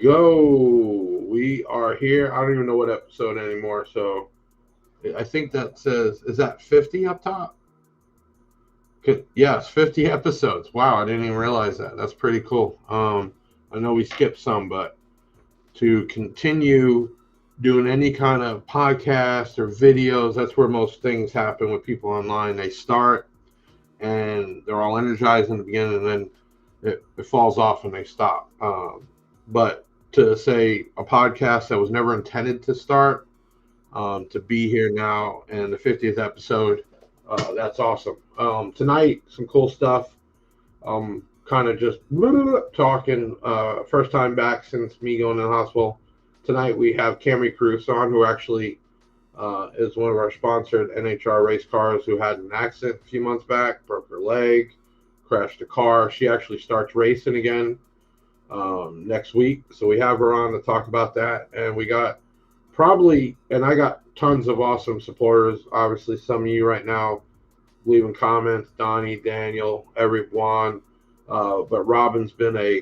go. We are here. I don't even know what episode anymore. So I think that says, is that 50 up top? Yes, 50 episodes. Wow, I didn't even realize that. That's pretty cool. I know we skipped some, but to continue doing any kind of podcast or videos, that's where most things happen with people online. They start and they're all energized in the beginning, and then it falls off and they stop. But to say a podcast that was never intended to start, to be here now and the 50th episode, that's awesome. Tonight, some cool stuff. Kind of just talking. First time back since me going to the hospital. Tonight we have Camrie Caruso on, who actually is one of our sponsored NHRA race cars who had an accident a few months back, broke her leg, crashed a car. She actually starts racing again next week. So we have her on to talk about that. And we got and I got tons of awesome supporters. Obviously, some of you right now leaving comments, Donnie, Daniel, everyone. But Robin's been a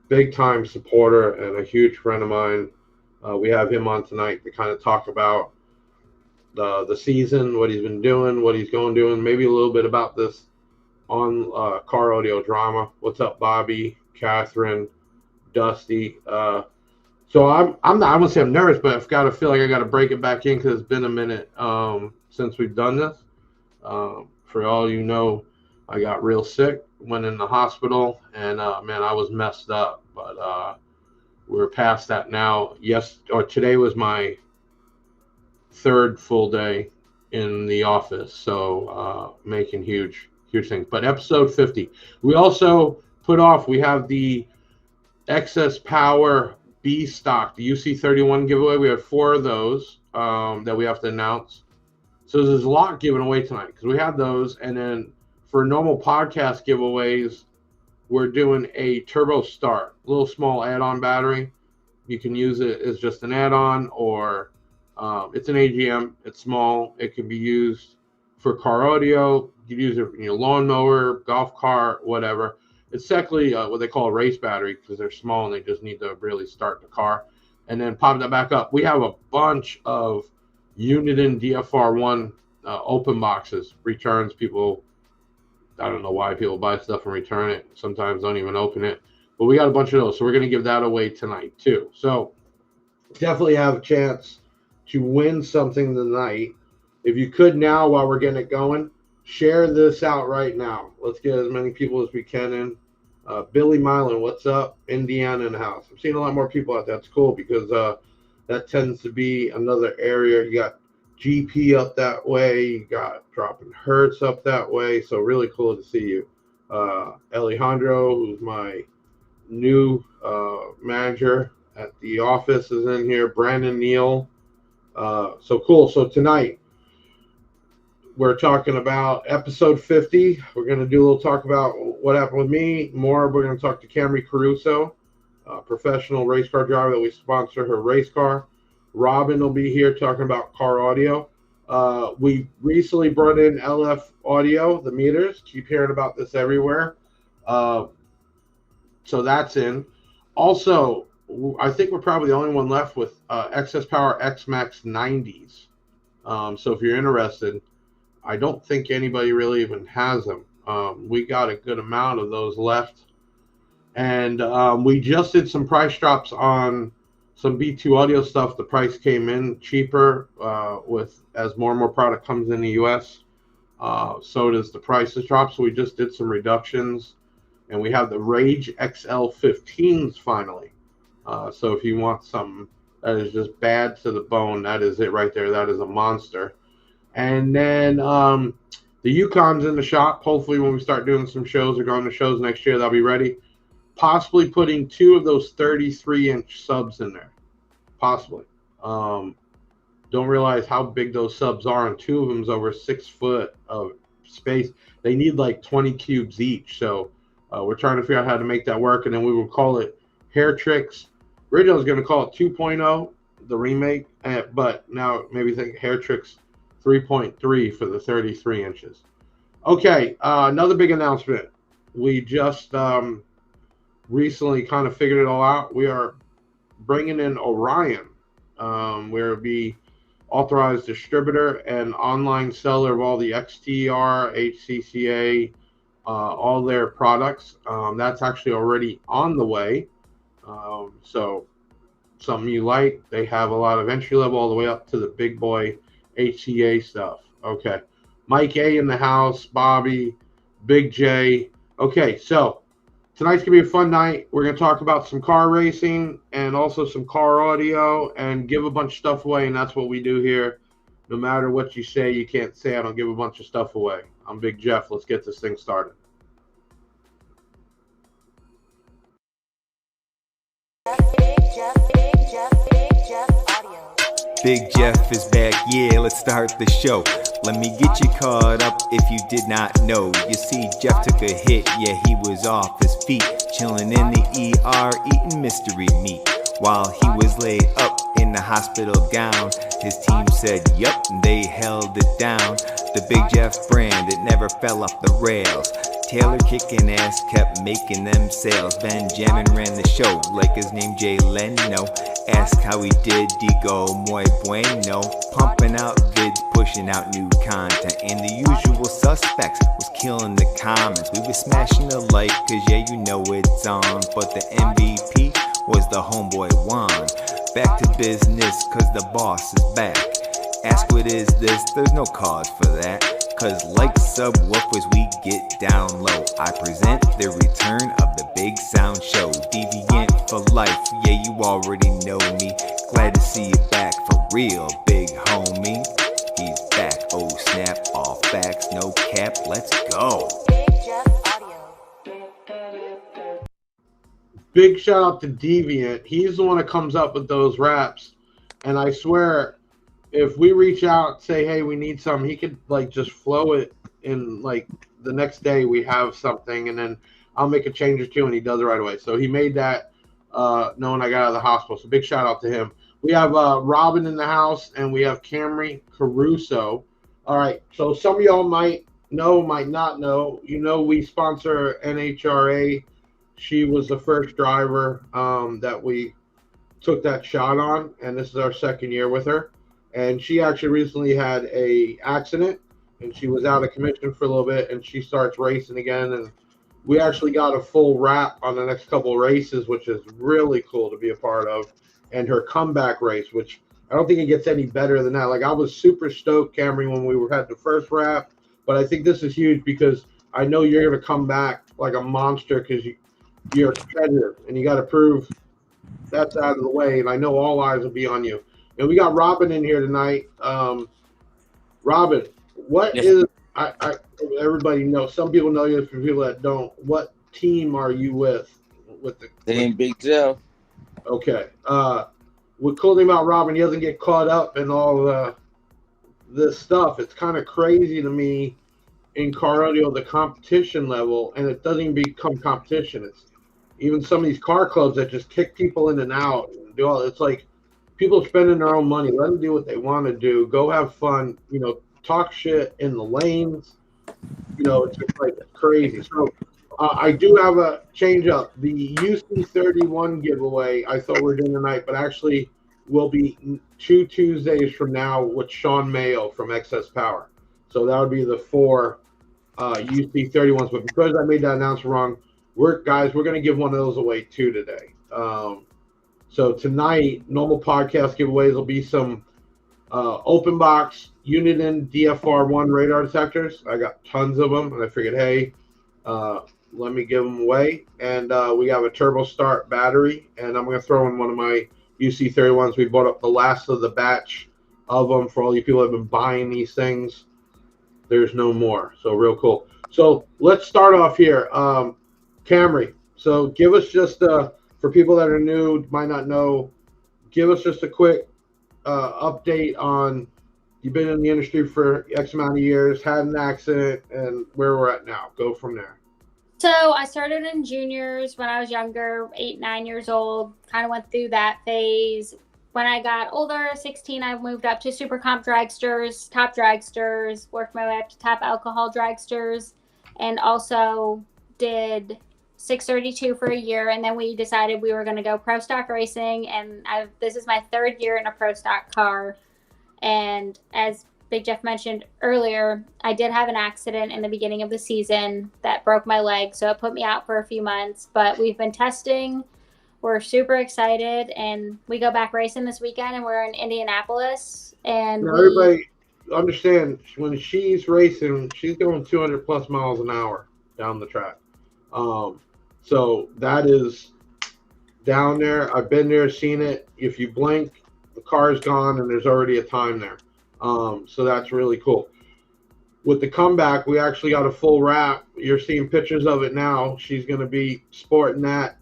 big time supporter and a huge friend of mine. We have him on tonight to kind of talk about the season, what he's been doing, what he's going doing, maybe a little bit about this on car audio drama. What's up, Bobby, Catherine, Dusty? So I'm not, I wouldn't say I'm nervous, but I've got to feel like I got to break it back in because it's been a minute since we've done this. For all you know, I got real sick, went in the hospital, and man, I was messed up. But we're past that now. Today was my third full day in the office, so making huge things. But episode 50, we also we have the excess power B stock, the UC31 giveaway. We have 4 of those that we have to announce. So there's a lot given away tonight because we have those. And then for normal podcast giveaways, we're doing a Turbo Start, little small add-on battery. You can use it as just an add-on, or it's an AGM. It's small. It can be used for car audio. You can use it in your lawnmower, golf cart, whatever. It's technically what they call a race battery because they're small and they just need to really start the car. And then pop that back up. We have a bunch of Uniden DFR1 open boxes, returns. People, I don't know why people buy stuff and return it. Sometimes don't even open it. But we got a bunch of those. So we're going to give that away tonight too. So definitely have a chance to win something tonight. If you could now, while we're getting it going, share this out right now. Let's get as many people as we can in. Billy Milan, what's up? Indiana in the house. I'm seeing a lot more people out there. That's cool because that tends to be another area. You got GP up that way. You got Dropping Hertz up that way. So really cool to see you. Alejandro, who's my new manager at the office, is in here. Brandon Neal. So cool. So tonight, we're talking about episode 50. We're going to do a little talk about what happened with me. More, we're going to talk to Camrie Caruso, a professional race car driver that we sponsor her race car. Robin will be here talking about car audio. We recently brought in LF audio, the meters. Keep hearing about this everywhere. So that's in. Also, I think we're probably the only one left with Excess Power X-Max 90s. So if you're interested, I don't think anybody really even has them. We got a good amount of those left. And we just did some price drops on some B2 audio stuff. The price came in cheaper as more and more product comes in the U.S. So does the prices drop. So we just did some reductions. And we have the Rage XL15s finally. So if you want something that is just bad to the bone, that is it right there. That is a monster. And then the Yukon's in the shop. Hopefully when we start doing some shows or going to shows next year, they'll be ready. Possibly putting 2 of those 33-inch subs in there. Possibly. Don't realize how big those subs are, and 2 of them's over 6 foot of space. They need like 20 cubes each. So we're trying to figure out how to make that work, and then we will call it Hair Tricks. Original was going to call it 2.0, the remake, but now maybe think Hair Tricks 3.3 for the 33 inches. Okay, another big announcement. We just recently kind of figured it all out. We are bringing in Orion, where it'll be authorized distributor and online seller of all the XTR, HCCA, all their products. That's actually already on the way. So something you like, they have a lot of entry level all the way up to the big boy HCA stuff. Okay. Mike A in the house, Bobby, Big J. Okay, so tonight's going to be a fun night. We're going to talk about some car racing and also some car audio and give a bunch of stuff away, and that's what we do here. No matter what you say, you can't say I don't give a bunch of stuff away. I'm Big Jeff. Let's get this thing started. Big Jeff is back, yeah, let's start the show. Let me get you caught up if you did not know. You see, Jeff took a hit, yeah, he was off his feet, chilling in the ER, eating mystery meat. While he was laid up in the hospital gown, his team said, yup, and they held it down. The Big Jeff brand, it never fell off the rails. Taylor kicking ass kept making them sales. Benjamin ran the show like his name Jay Leno. Ask how he did, digo muy bueno. Pumping out vids, pushing out new content. And the usual suspects was killing the comments. We was smashing the like, cause yeah, you know it's on. But the MVP was the homeboy Juan. Back to business, cause the boss is back. Ask what is this, there's no cause for that. Cause like subwoofers we get down low. I present the return of the Big Sound Show. Deviant for life, yeah you already know me. Glad to see you back for real, big homie. He's back, oh snap, all facts, no cap, let's go. Big shout out to Deviant. He's the one that comes up with those raps. And I swear, if we reach out, say, hey, we need some, he could like just flow it in like the next day we have something, and then I'll make a change or two, and he does it right away. So he made that knowing I got out of the hospital. So big shout out to him. We have Robin in the house, and we have Camrie Caruso. All right, so some of y'all might know, might not know. You know, we sponsor NHRA. She was the first driver that we took that shot on, and this is our second year with her. And she actually recently had a accident, and she was out of commission for a little bit, and she starts racing again. And we actually got a full wrap on the next couple of races, which is really cool to be a part of. And her comeback race, which I don't think it gets any better than that. Like, I was super stoked, Camrie, when we had the first wrap, but I think this is huge because I know you're going to come back like a monster because you're a competitor, and you got to prove that's out of the way. And I know all eyes will be on you. And we got Robin in here tonight. Robin, what is everybody knows? Some people know you, for people that don't. What team are you with the Team Big Jeff? Okay. What cool thing about Robin, he doesn't get caught up in all this stuff. It's kind of crazy to me in car audio, the competition level, and it doesn't even become competition. It's even some of these car clubs that just kick people in and out and do all. It's like people spending their own money. Let them do what they want to do. Go have fun. You know, talk shit in the lanes. You know, it's just like crazy. So I do have a change up. The UC31 giveaway I thought we were doing tonight, but actually will be 2 Tuesdays from now with Sean Mayo from Excess Power. So that would be the 4 UC31s. But because I made that announcement wrong, we're going to give one of those away too today. So tonight, normal podcast giveaways will be some open box Uniden DFR1 radar detectors. I got tons of them, and I figured, hey, let me give them away. And we have a turbo start battery, and I'm going to throw in one of my UC31s. We bought up the last of the batch of them for all you people that have been buying these things. There's no more. So real cool. So let's start off here. Camrie, so give us just for people that are new, might not know, give us just a quick update on, you've been in the industry for X amount of years, had an accident, and where we're at now. Go from there. So I started in juniors when I was younger, 8, 9 years old, kind of went through that phase. When I got older, 16, I moved up to super comp dragsters, top dragsters, worked my way up to top alcohol dragsters, and also did 632 for a year, and then we decided we were going to go pro stock racing. And this is my 3rd year in a pro stock car. And as Big Jeff mentioned earlier, I did have an accident in the beginning of the season that broke my leg, so it put me out for a few months. But we've been testing. We're super excited, and we go back racing this weekend, and we're in Indianapolis. And now, everybody understand, when she's racing, she's going 200 plus miles an hour down the track. So that is down there. I've been there, seen it. If you blink, the car's gone, and there's already a time there. So that's really cool. With the comeback, we actually got a full wrap. You're seeing pictures of it now. She's going to be sporting that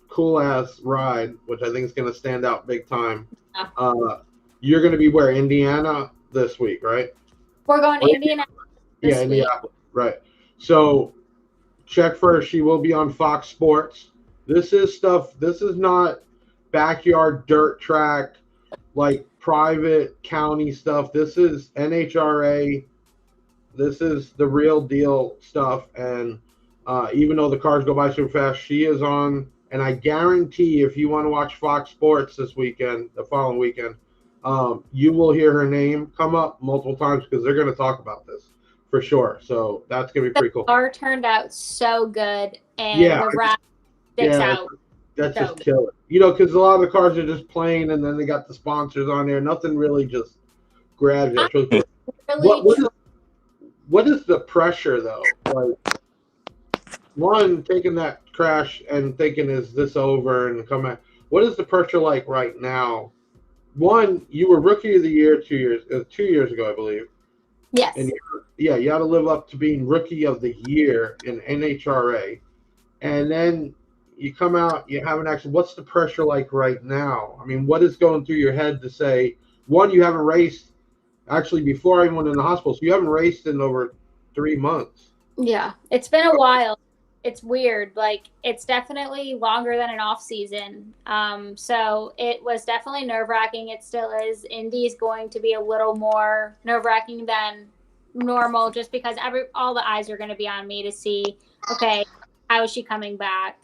cool-ass ride, which I think is going to stand out big time. You're going to be where, Indiana this week, right? We're going to Indianapolis this week. Indianapolis, right. So check for her. She will be on Fox Sports. This is not backyard dirt track, like private county stuff. This is NHRA. This is the real deal stuff. And even though the cars go by super fast, she is on. And I guarantee if you want to watch Fox Sports this weekend, the following weekend, you will hear her name come up multiple times because they're going to talk about this for sure. So that's going to be pretty cool. The car turned out so good, and the wrap sticks out. That's so just killer. You know, because a lot of the cars are just plain, and then they got the sponsors on there. Nothing really just grabs it. What is the pressure, though? Like, one, taking that crash and thinking, is this over, and come back. What is the pressure like right now? One, you were Rookie of the Year 2 years ago, I believe. Yes. And you got to live up to being Rookie of the Year in NHRA. And then you come out, you have an accident. What's the pressure like right now? I mean, what is going through your head to say, one, you haven't raced, actually before I even went in the hospital, so you haven't raced in over 3 months. Yeah, it's been a while. It's weird. Like, it's definitely longer than an off season. So it was definitely nerve-wracking. It still is. Indy is going to be a little more nerve-wracking than normal, just because all the eyes are going to be on me to see, okay, how is she coming back?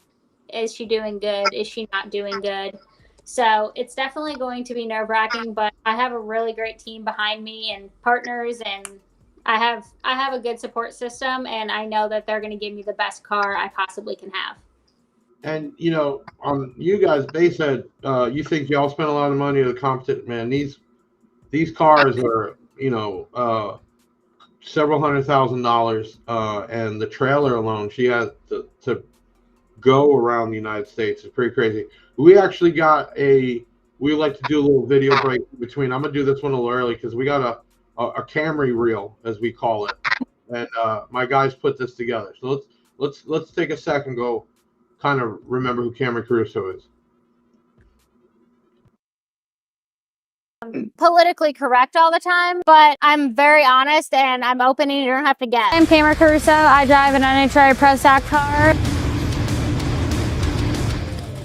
Is she doing good? Is she not doing good? So it's definitely going to be nerve-wracking, but I have a really great team behind me and partners, and I have a good support system, and I know that they're going to give me the best car I possibly can have. And, you know, on you guys, they said you think y'all spend a lot of money to the competition. Man, these cars are, you know, several $100,000, and the trailer alone, she had to go around the United States. It's pretty crazy. We actually got we like to do a little video break between. I'm going to do this one a little early because we got a Camrie reel, as we call it, and my guys put this together. So let's take a second, go kind of remember who Camrie Caruso is. Politically correct all the time, but I'm very honest and I'm open and you don't have to guess. I'm Camrie Caruso. I drive an NHRA Pro Stock car.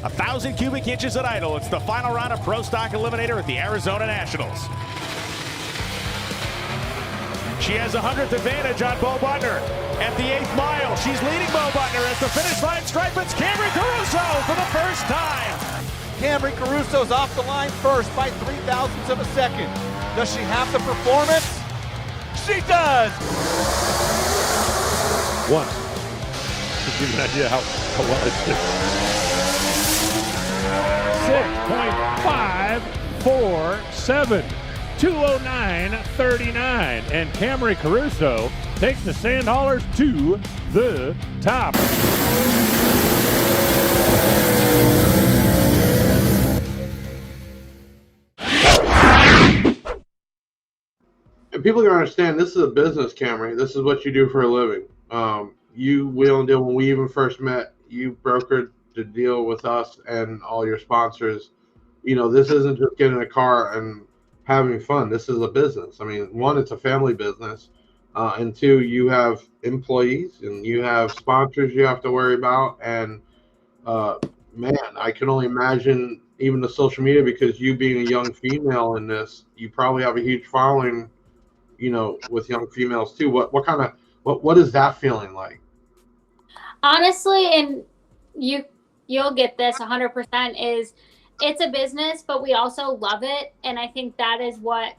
1,000 cubic inches at idle. It's the final round of Pro Stock Eliminator at the Arizona Nationals. She has a 100th advantage on Bo Butner. At the 8th mile, she's leading Bo Butner at the finish line stripe. It's Camrie Caruso for the first time. Camrie Caruso's off the line first by 0.03 of a second. Does she have the performance? She does! One. To give you an idea how well it's doing. 6.547. 209.39, and Camrie Caruso takes the sand haulers to the top. And people can understand this is a business, Camrie. This is what you do for a living. You will deal. When we even first met, you brokered the deal with us and all your sponsors. You know, this isn't just getting a car and having fun. This is a business. I mean, one, it's a family business, and two, you have employees and you have sponsors you have to worry about. And man, I can only imagine even the social media, because you being a young female in this, you probably have a huge following, you know, with young females too. What is that feeling like? Honestly, and you'll get this 100% is it's a business, but we also love it. And I think that is what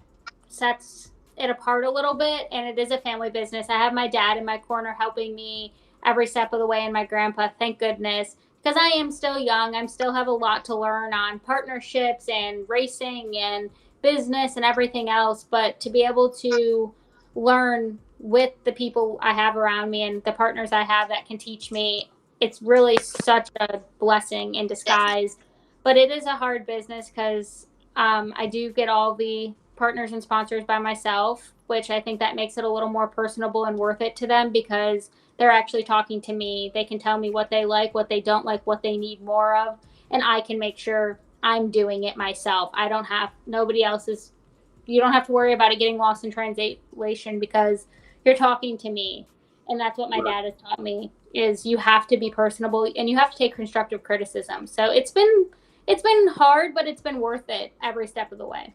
sets it apart a little bit. And it is a family business. I have my dad in my corner helping me every step of the way, and my grandpa, thank goodness, because I am still young. I still have a lot to learn on partnerships and racing and business and everything else. But to be able to learn with the people I have around me and the partners I have that can teach me, it's really such a blessing in disguise. But it is a hard business because I do get all the partners and sponsors by myself, which I think that makes it a little more personable and worth it to them because they're actually talking to me. They can tell me what they like, what they don't like, what they need more of, and I can make sure I'm doing it myself. Nobody else is, you don't have to worry about it getting lost in translation because you're talking to me. And that's what my dad has taught me, is you have to be personable and you have to take constructive criticism. So it's been hard, but it's been worth it every step of the way.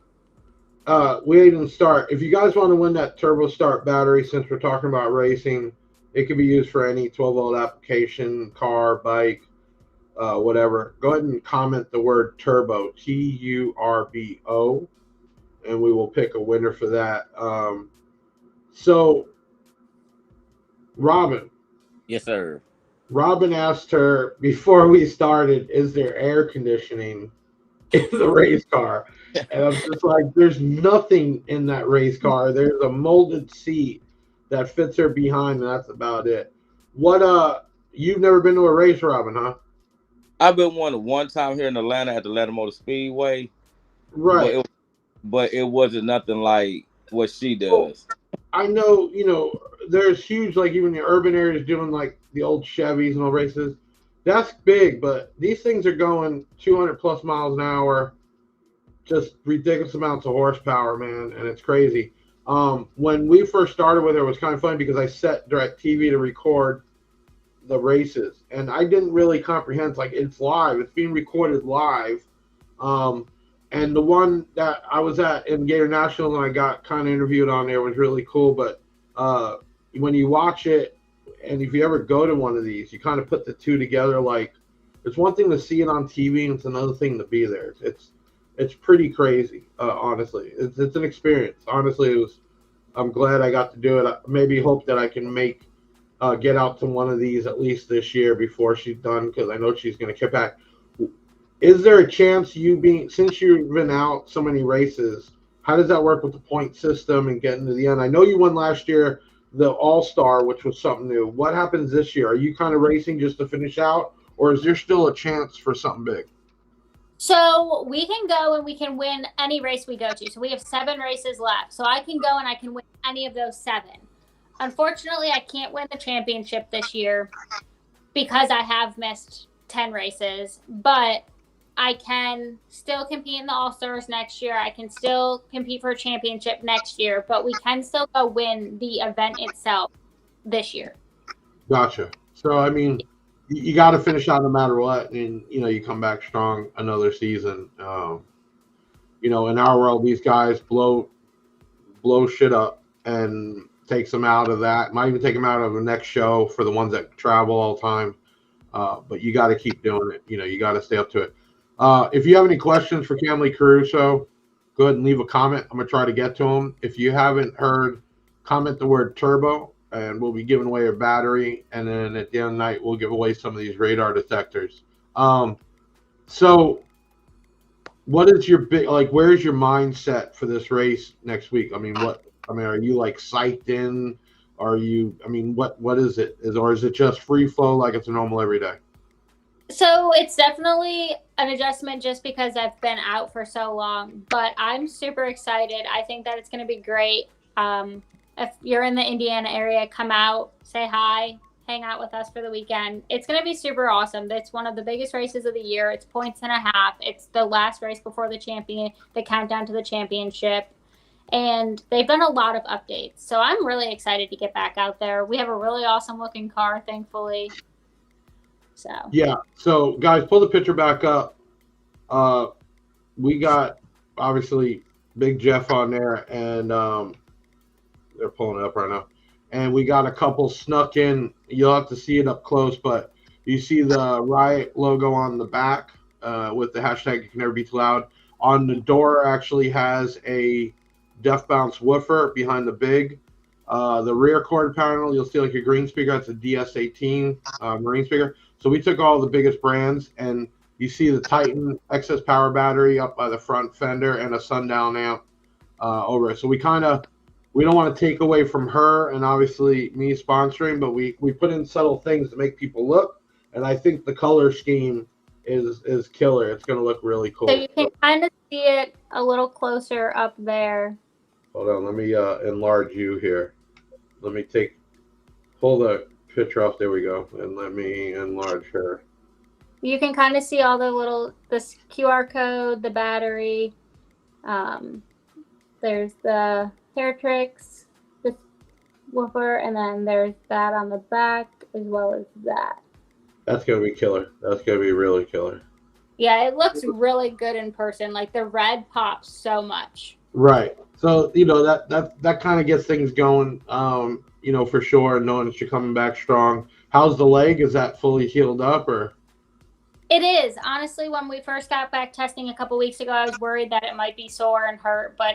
We didn't start. If you guys want to win that Turbo Start battery, since we're talking about racing, it can be used for any 12-volt application, car, bike, whatever. Go ahead and comment the word turbo, Turbo, and we will pick a winner for that. So, Robin. Yes, sir. Robin asked her before we started, is there air conditioning in the race car? And I'm just like, there's nothing in that race car. There's a molded seat that fits her behind, and that's about it. You've never been to a race, Robin, huh? I've been one time here in Atlanta at the Atlanta Motor Speedway. Right. But it wasn't nothing like what she does. I know, there's huge, like even the urban areas doing like the old Chevys and all races. That's big, but these things are going 200 plus miles an hour, just ridiculous amounts of horsepower, man, and it's crazy. When we first started with it, it was kind of funny because I set DirecTV to record the races, and I didn't really comprehend, like, it's live, it's being recorded live. And the one that I was at in Gator National and I got kind of interviewed on there was really cool. But when you watch it, and if you ever go to one of these, you kind of put the two together. Like, it's one thing to see it on TV, and it's another thing to be there. It's pretty crazy, honestly. It's an experience. Honestly, I'm glad I got to do it. I maybe hope that I can get out to one of these at least this year before she's done, because I know she's going to get back. Is there a chance since you've been out so many races, how does that work with the point system and getting to the end? I know you won last year the All-Star, which was something new. What happens this year? Are you kind of racing just to finish out, or is there still a chance for something big? So we can go and we can win any race we go to. So we have 7 races left. So I can go and I can win any of those 7. Unfortunately, I can't win the championship this year because I have missed 10 races, but I can still compete in the All-Stars next year. I can still compete for a championship next year, but we can still go win the event itself this year. Gotcha. So, I mean, you got to finish out no matter what, and, you come back strong another season. In our world, these guys blow shit up and takes them out of that. Might even take them out of the next show for the ones that travel all the time. But you got to keep doing it. You got to stay up to it. If you have any questions for Camrie Caruso, go ahead and leave a comment. I'm going to try to get to them. If you haven't heard, comment the word turbo, and we'll be giving away a battery. And then at the end of the night, we'll give away some of these radar detectors. So what is your where's your mindset for this race next week? Are you like psyched in? What is it? Or is it just free flow like it's a normal every day? So it's definitely an adjustment just because I've been out for so long, but I'm super excited. I think that it's going to be great. If you're in the Indiana area, come out, say hi, hang out with us for the weekend. It's going to be super awesome. It's one of the biggest races of the year. It's 1.5 points. It's the last race before the countdown to the championship. And they've done a lot of updates. So I'm really excited to get back out there. We have a really awesome looking car, thankfully. So yeah. So guys, pull the picture back up. We got obviously Big Jeff on there, and they're pulling it up right now. And we got a couple snuck in. You'll have to see it up close, but You see the Riot logo on the back with the hashtag "You Can Never Be Too Loud." On the door, actually has a Def Bounce woofer behind the big. The rear quarter panel, you'll see like a green speaker. That's a DS18 Marine speaker. So we took all the biggest brands, and you see the Titan excess power battery up by the front fender and a sundown amp over it. So we don't want to take away from her and obviously me sponsoring, but we put in subtle things to make people look. And I think the color scheme is killer. It's going to look really cool. So you can kind of see it a little closer up there. Hold on, let me enlarge you here. Let me pull the picture off. There we go. And let me enlarge her. You can kind of see all this QR code, the battery. There's the hair tricks, this woofer, and then there's that on the back as well as that. That's going to be killer. That's going to be really killer. Yeah, it looks really good in person. Like the red pops so much. Right. So, that kind of gets things going, for sure, knowing that you're coming back strong. How's the leg? Is that fully healed up or? It is. Honestly, when we first got back testing a couple weeks ago, I was worried that it might be sore and hurt, but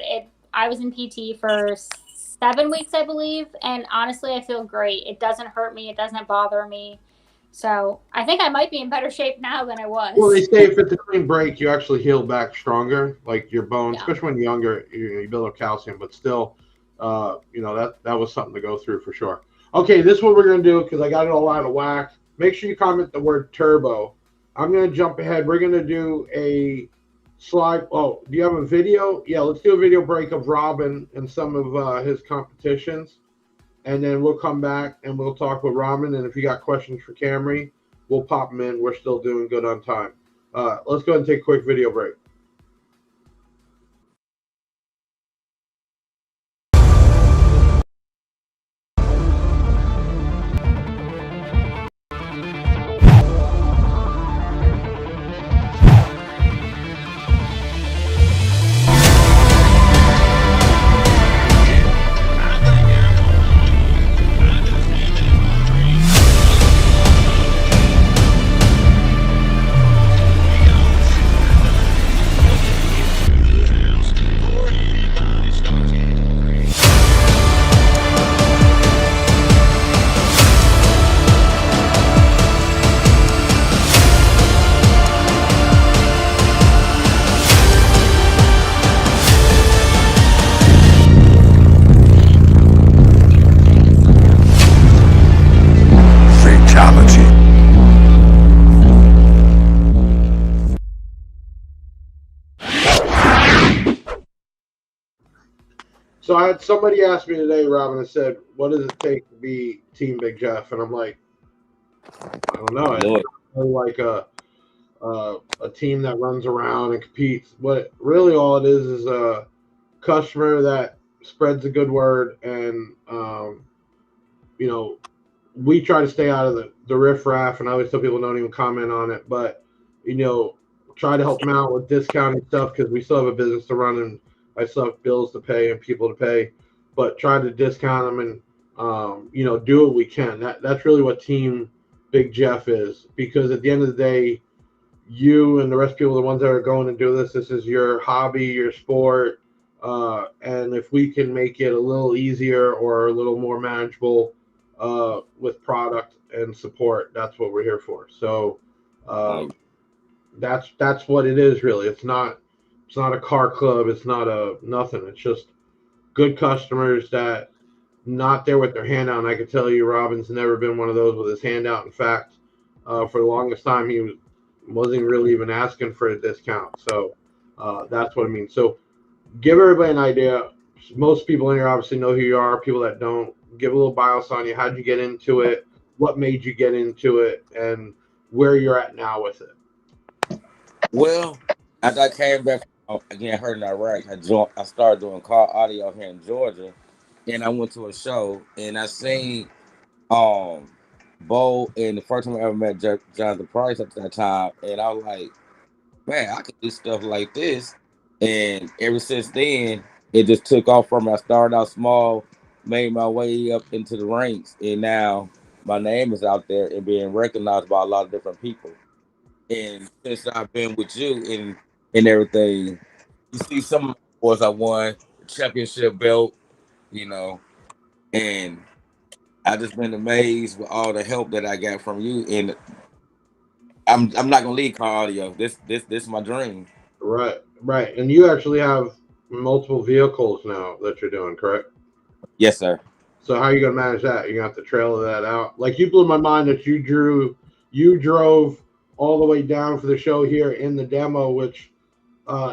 I was in PT for 7 weeks, I believe, and honestly, I feel great. It doesn't hurt me. It doesn't bother me. So I think I might be in better shape now than I was. Well, they say if it's a clean break, you actually heal back stronger, like your bones, especially when you're younger, you build up calcium, but still, that was something to go through for sure. Okay, this is what we're going to do because I got it all out of whack. Make sure you comment the word turbo. I'm going to jump ahead. We're going to do a slide. Oh, do you have a video? Yeah, let's do a video break of Robin and some of his competitions. And then we'll come back and we'll talk with Robin. And if you got questions for Camrie, we'll pop them in. We're still doing good on time. Let's go ahead and take a quick video break. So I had somebody ask me today, Robin, and said, what does it take to be Team Big Jeff? And I'm like, I don't know. It's like a team that runs around and competes. But really all it is a customer that spreads a good word. And, we try to stay out of the riffraff. And I always tell people don't even comment on it. But, try to help them out with discounting stuff because we still have a business to run and I still have bills to pay and people to pay, but try to discount them and, do what we can. That's really what Team Big Jeff is, because at the end of the day, you and the rest of people, the ones that are going to do this is your hobby, your sport. And if we can make it a little easier or a little more manageable with product and support, that's what we're here for. So that's what it is really. It's not a car club. It's not nothing. It's just good customers that not there with their hand out. And I can tell you, Robin's never been one of those with his hand out. In fact, for the longest time, he wasn't really even asking for a discount. So that's what I mean. So give everybody an idea. Most people in here obviously know who you are. People that don't, give a little bios on you. How'd you get into it? What made you get into it? And where you're at now with it. Well, after I came back, again, hurt in Iraq, I started doing car audio here in Georgia, and I went to a show, and I seen Bo, and the first time I ever met Jonathan Price at that time, and I was like, man, I could do stuff like this, and ever since then, it just took off from me. I started out small, made my way up into the ranks, and now my name is out there and being recognized by a lot of different people. And since I've been with you and everything, you see some of the awards I won, the championship belt, you know, and I just been amazed with all the help that I got from you. And I'm not gonna leave car audio. This is my dream. Right, right. And you actually have multiple vehicles now that you're doing, correct? Yes, sir. So how are you gonna manage that? You're gonna have to trailer that out. Like, you blew my mind that you drove all the way down for the show here in the demo, which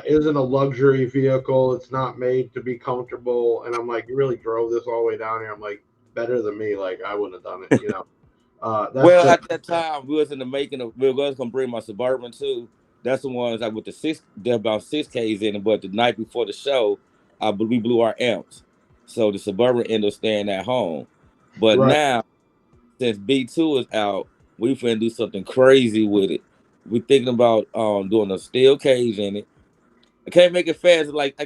isn't a luxury vehicle. It's not made to be comfortable. And I'm like, you really drove this all the way down here? I'm like, better than me. Like, I wouldn't have done it, you know. Well, at that time, we was in the making of. We was gonna bring my Suburban too. That's the ones like with the six. They're about 6Ks in it. But the night before the show, we blew our amps, so the Suburban ended up staying at home. But Right. now, since B2 is out, we finna do something crazy with it. We thinking about doing a steel cage in it. I can't make it fast like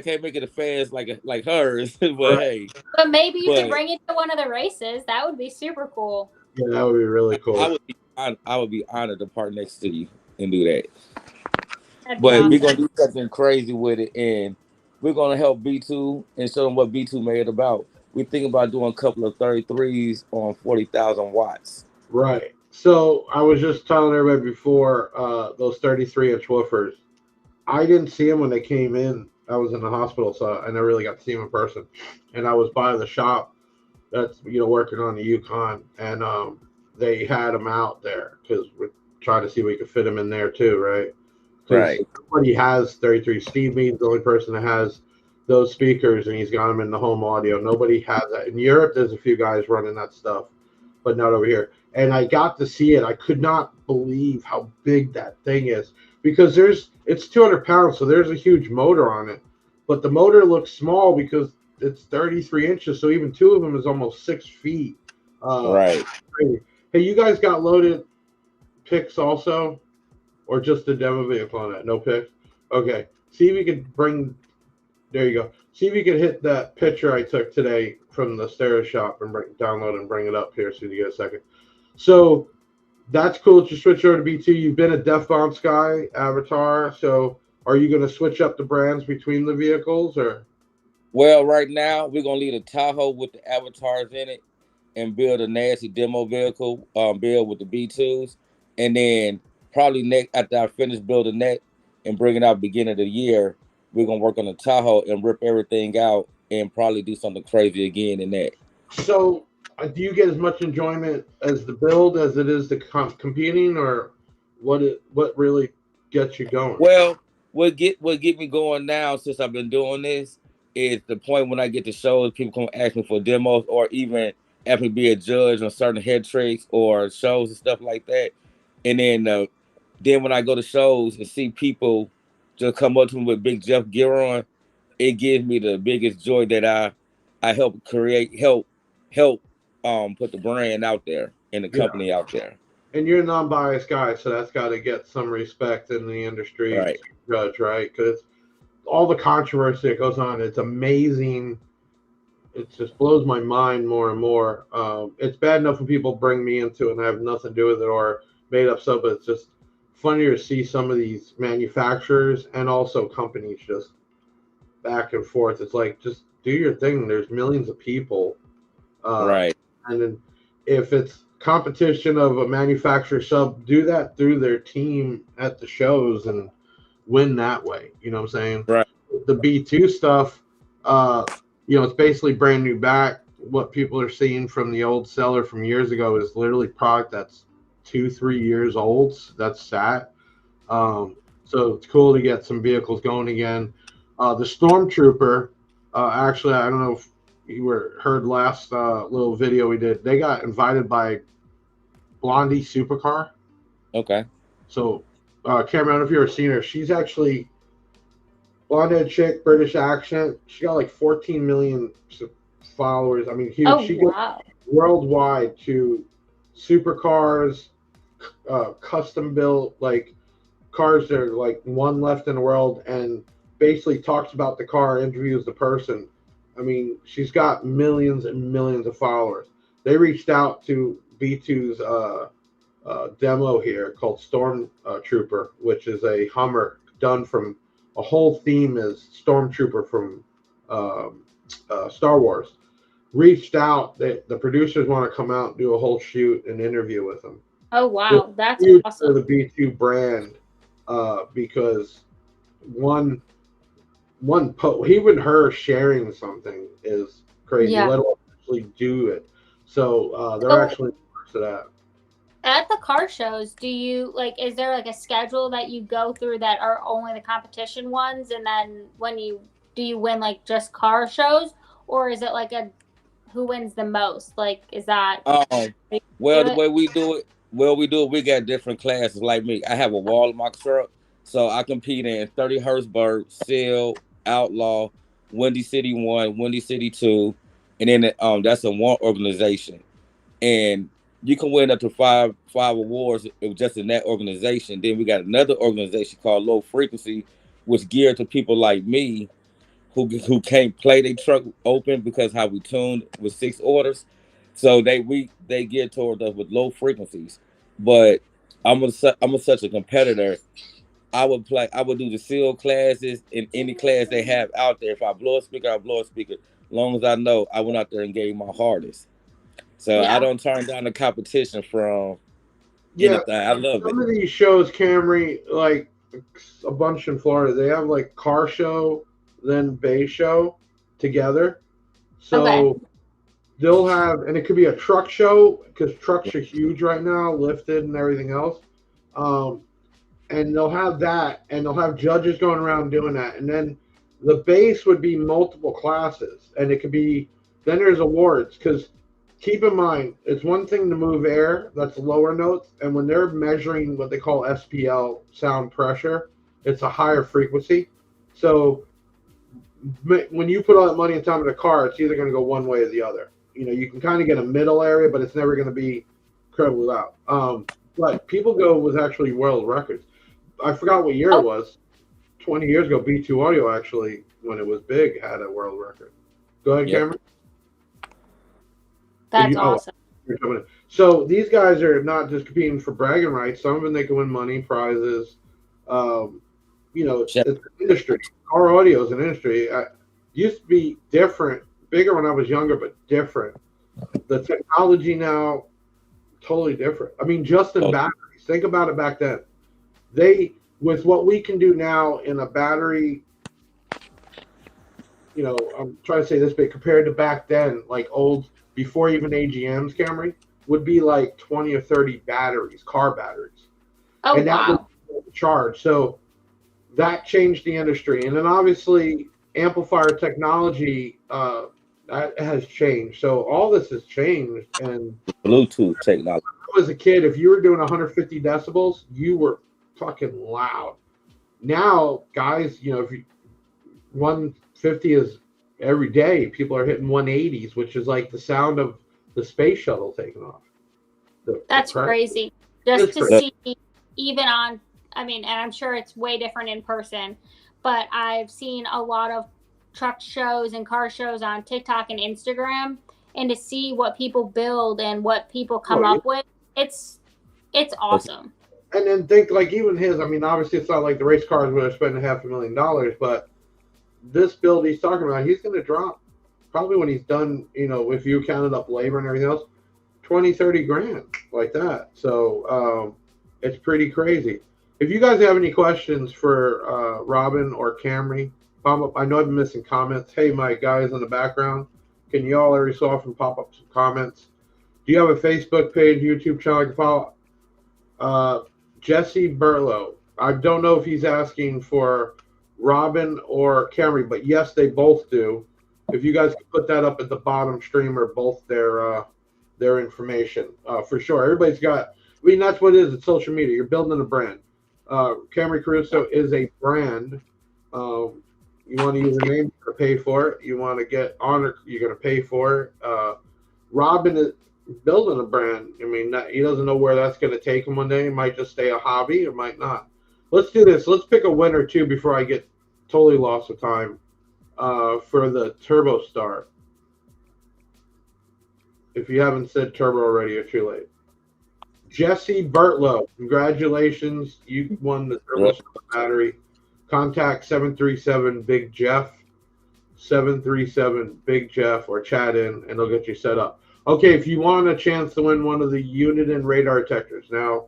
hers, but Right. hey. But maybe you could bring it to one of the races. That would be super cool. Yeah, that would be really cool. I would be honored to park next to you and do that. That'd be But awesome. we're gonna do something crazy with it, and we're gonna help B2 and show them what B2 made about. We're thinking about doing a couple of 33s on 40,000 watts. Right. So I was just telling everybody before, those 33-inch woofers, I didn't see them when they came in. I was in the hospital, so I never really got to see them in person. And I was by the shop that's, working on the Yukon, and they had them out there because we're trying to see if we could fit them in there too, right? Right. Nobody has 33. Steve Mead's the only person that has those speakers, and he's got them in the home audio. Nobody has that. In Europe, there's a few guys running that stuff, but not over here. And I got to see it. I could not believe how big that thing is, because it's 200 pounds, so there's a huge motor on it. But the motor looks small because it's 33 inches, so even two of them is almost 6 feet. Right. Hey, you guys got loaded picks also? Or just the demo vehicle on that? No picks? Okay. See if you could bring... There you go. See if you could hit that picture I took today from the stereo shop and download and bring it up here so you get a second. So that's cool that you switch over to B2. You've been a Def Bomb Sky avatar, so are you going to switch up the brands between the vehicles, or? Well, right now we're gonna leave a Tahoe with the avatars in it and build a nasty demo vehicle, build with the B2s, and then probably next after I finish building that and bring it out beginning of the year, we're gonna work on the Tahoe and rip everything out and probably do something crazy again in that. So, do you get as much enjoyment as the build as it is the competing, or what really gets you going? Well, what get me going now, since I've been doing this, is the point when I get to shows, people come ask me for demos or even ask me to be a judge on certain head tricks or shows and stuff like that. And then when I go to shows and see people just come up to me with big Jeff gear on, it gives me the biggest joy that I help put the brand out there and the company out there. And you're a non-biased guy, so that's got to get some respect in the industry, right? Judge, right? Because all the controversy that goes on, it's amazing. It just blows my mind more and more. It's bad enough when people bring me into it and I have nothing to do with it or made up stuff, but it's just funnier to see some of these manufacturers and also companies just back and forth. It's like, just do your thing. There's millions of people. Right. And then if it's competition of a manufacturer sub, do that through their team at the shows and win that way. You know what I'm saying? Right. The B2 stuff, it's basically brand new back. What people are seeing from the old seller from years ago is literally product that's 2-3 years old. That's sad. So it's cool to get some vehicles going again. The Stormtrooper, actually, I don't know if you heard last little video we did. They got invited by Blondie Supercar. Okay. So, Camrie, I don't know if you've ever seen her. She's actually blonde-haired chick, British accent. She got like 14 million followers. I mean, huge. Oh, she wow. goes worldwide to supercars, custom built, like cars that are like one left in the world, and basically talks about the car, interviews the person. I mean, she's got millions and millions of followers. They reached out to B2's demo here called Storm Trooper, which is a Hummer done from a whole theme is Stormtrooper from Star Wars. Reached out, the producers want to come out and do a whole shoot and interview with them. Oh wow, that's huge awesome. for the B2 brand because even her sharing something is crazy. Yeah. Let alone actually do it. So they're actually to that. At the car shows, do you is there like a schedule that you go through that are only the competition ones, and then do you win like just car shows, or is it like a who wins the most? Like, is that well, the way we do it, we got different classes. Like me, I have a wall in my truck, so I compete in 30 Hertzberg, Seal, Outlaw, Windy City 1, Windy City 2, and then that's a one organization, and you can win up to five awards just in that organization. Then we got another organization called Low Frequency, which geared to people like me who can't play their truck open because how we tuned with 6 orders. So they geared toward us with low frequencies. But I'm such a competitor. I would do the seal classes in any class they have out there. If I blow a speaker, I blow a speaker. As long as I know I went out there and gave my hardest. So I don't turn down the competition from anything. I love it. Some of these shows, Camrie, like a bunch in Florida, they have like car show, then bay show together. So they'll have, and it could be a truck show because trucks are huge right now, lifted and everything else. And they'll have that, and they'll have judges going around doing that. And then the base would be multiple classes, and it could be, then there's awards because keep in mind, it's one thing to move air, that's lower notes, and when they're measuring what they call SPL, sound pressure, it's a higher frequency. So when you put all that money and time in a car, it's either going to go one way or the other. You know, you can kind of get a middle area, but it's never going to be incredibly loud. But people go with actually world records. I forgot what year it was. 20 years ago, B2 Audio actually, when it was big, had a world record. Go ahead, Camrie. That's awesome. So these guys are not just competing for bragging rights. Some of them, they can win money, prizes. You know, it's an industry. Car audio is an industry. Used to be different, bigger when I was younger, but different. The technology now, totally different. I mean, just in batteries. Think about it back then. With what we can do now in a battery, you know, I'm trying to say this, but compared to back then, like old, before even AGMs, Camrie, would be like 20 or 30 batteries, car batteries. And that was charged. So that changed the industry. And then obviously amplifier technology, that has changed. So all this has changed. And Bluetooth technology. When I was a kid, if you were doing 150 decibels, you were fucking loud. Now, guys, you know, if you 150 is every day, people are hitting 180s, which is like the sound of the space shuttle taking off. That's crazy. Just to see, even on, I mean, and I'm sure it's way different in person, but I've seen a lot of truck shows and car shows on TikTok and Instagram, and to see what people build and what people come up with, it's awesome. And then think like even his, I mean, obviously it's not like the race cars where they're spending $500,000, but this build he's talking about, he's going to drop probably when he's done, you know, if you counted up labor and everything else, 20, 30 grand like that. So it's pretty crazy. If you guys have any questions for Robin or Camrie, pop up. I know I've been missing comments. Hey, my guys in the background, can you all every so often pop up some comments? Do you have a Facebook page, YouTube channel I can follow? Jesse Burlow. I don't know if he's asking for Robin or Camrie, but yes, they both do. If you guys could put that up at the bottom stream or both their information, for sure. Everybody's got, I mean, that's what it is. It's social media. You're building a brand. Camrie Caruso is a brand. You want to use a name, you're going to pay for it. You want to get honored, you're going to pay for it. Robin is building a brand. I mean, he doesn't know where that's going to take him one day. It might just stay a hobby. It might not. Let's do this. Let's pick a winner, too, before I get totally lost of time for the Turbo Star. If you haven't said turbo already, you're too late. Jesse Bertlow, congratulations. You won the turbo battery. Contact 737 Big Jeff. 737 Big Jeff or chat in, and they'll get you set up. Okay, if you want a chance to win one of the Uniden radar detectors, now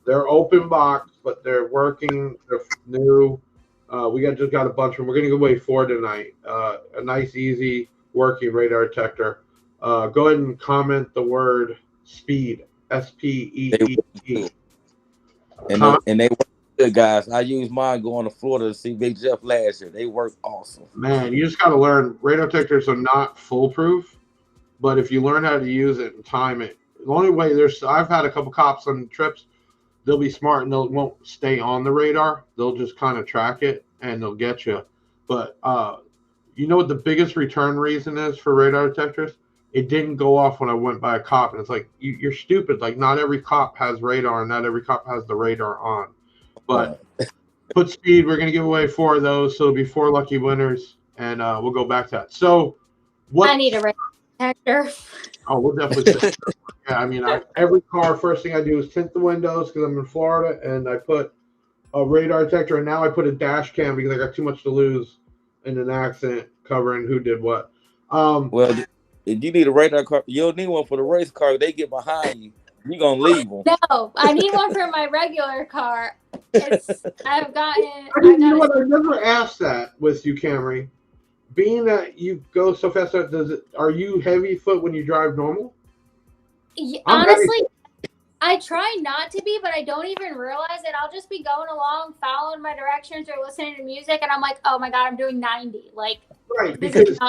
they're open box, but they're working. They're new. We just got a bunch of them. We're going to give away 4 tonight. A nice, easy working radar detector. Go ahead and comment the word speed. SPEED. And they work good, guys. I used mine going to Florida to see Big Jeff last year. They work awesome. Man, you just got to learn. Radar detectors are not foolproof, but if you learn how to use it and time it, the only way I've had a couple cops on trips. They'll be smart and they won't stay on the radar. They'll just kind of track it and they'll get you. But you know what the biggest return reason is for radar detectors? It didn't go off when I went by a cop. And it's like, you're stupid. Like, not every cop has radar and not every cop has the radar on. But put speed. We're going to give away 4 of those. So it'll be 4 lucky winners. And we'll go back to that. So I need a radar detector. Oh, we'll definitely. Yeah, I mean, every car, first thing I do is tint the windows because I'm in Florida, and I put a radar detector, and now I put a dash cam because I got too much to lose in an accident covering who did what. Well, if you need a radar car, you'll need one for the race car. They get behind you, you're going to leave them. No, I need one for my regular car. You know what? I never asked that with you, Camrie. Being that you go so fast, are you heavy foot when you drive normal? Honestly, I try not to be, but I don't even realize it. I'll just be going along, following my directions or listening to music, and I'm like, oh my God, I'm doing 90. Like, right, because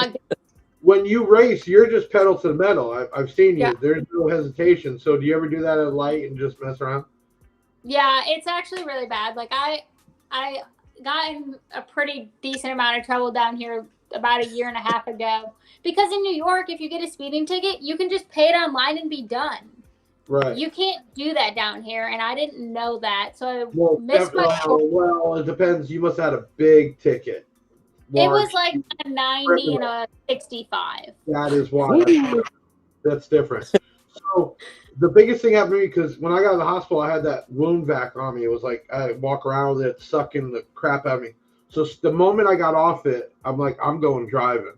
when you race, you're just pedal to the metal. I've seen you. Yeah. There's no hesitation. So do you ever do that at a light and just mess around? Yeah, it's actually really bad. Like, I got in a pretty decent amount of trouble down here about a year and a half ago. Because in New York, if you get a speeding ticket, you can just pay it online and be done. Right. You can't do that down here, and I didn't know that. So I missed my... Well, it depends. You must have had a big ticket. It was like a 90 and a 65. That is why. That's different. So the biggest thing happened to me, because when I got to the hospital, I had that wound vac on me. It was like I walk around with it, sucking the crap out of me. So the moment I got off it, I'm like, I'm going driving.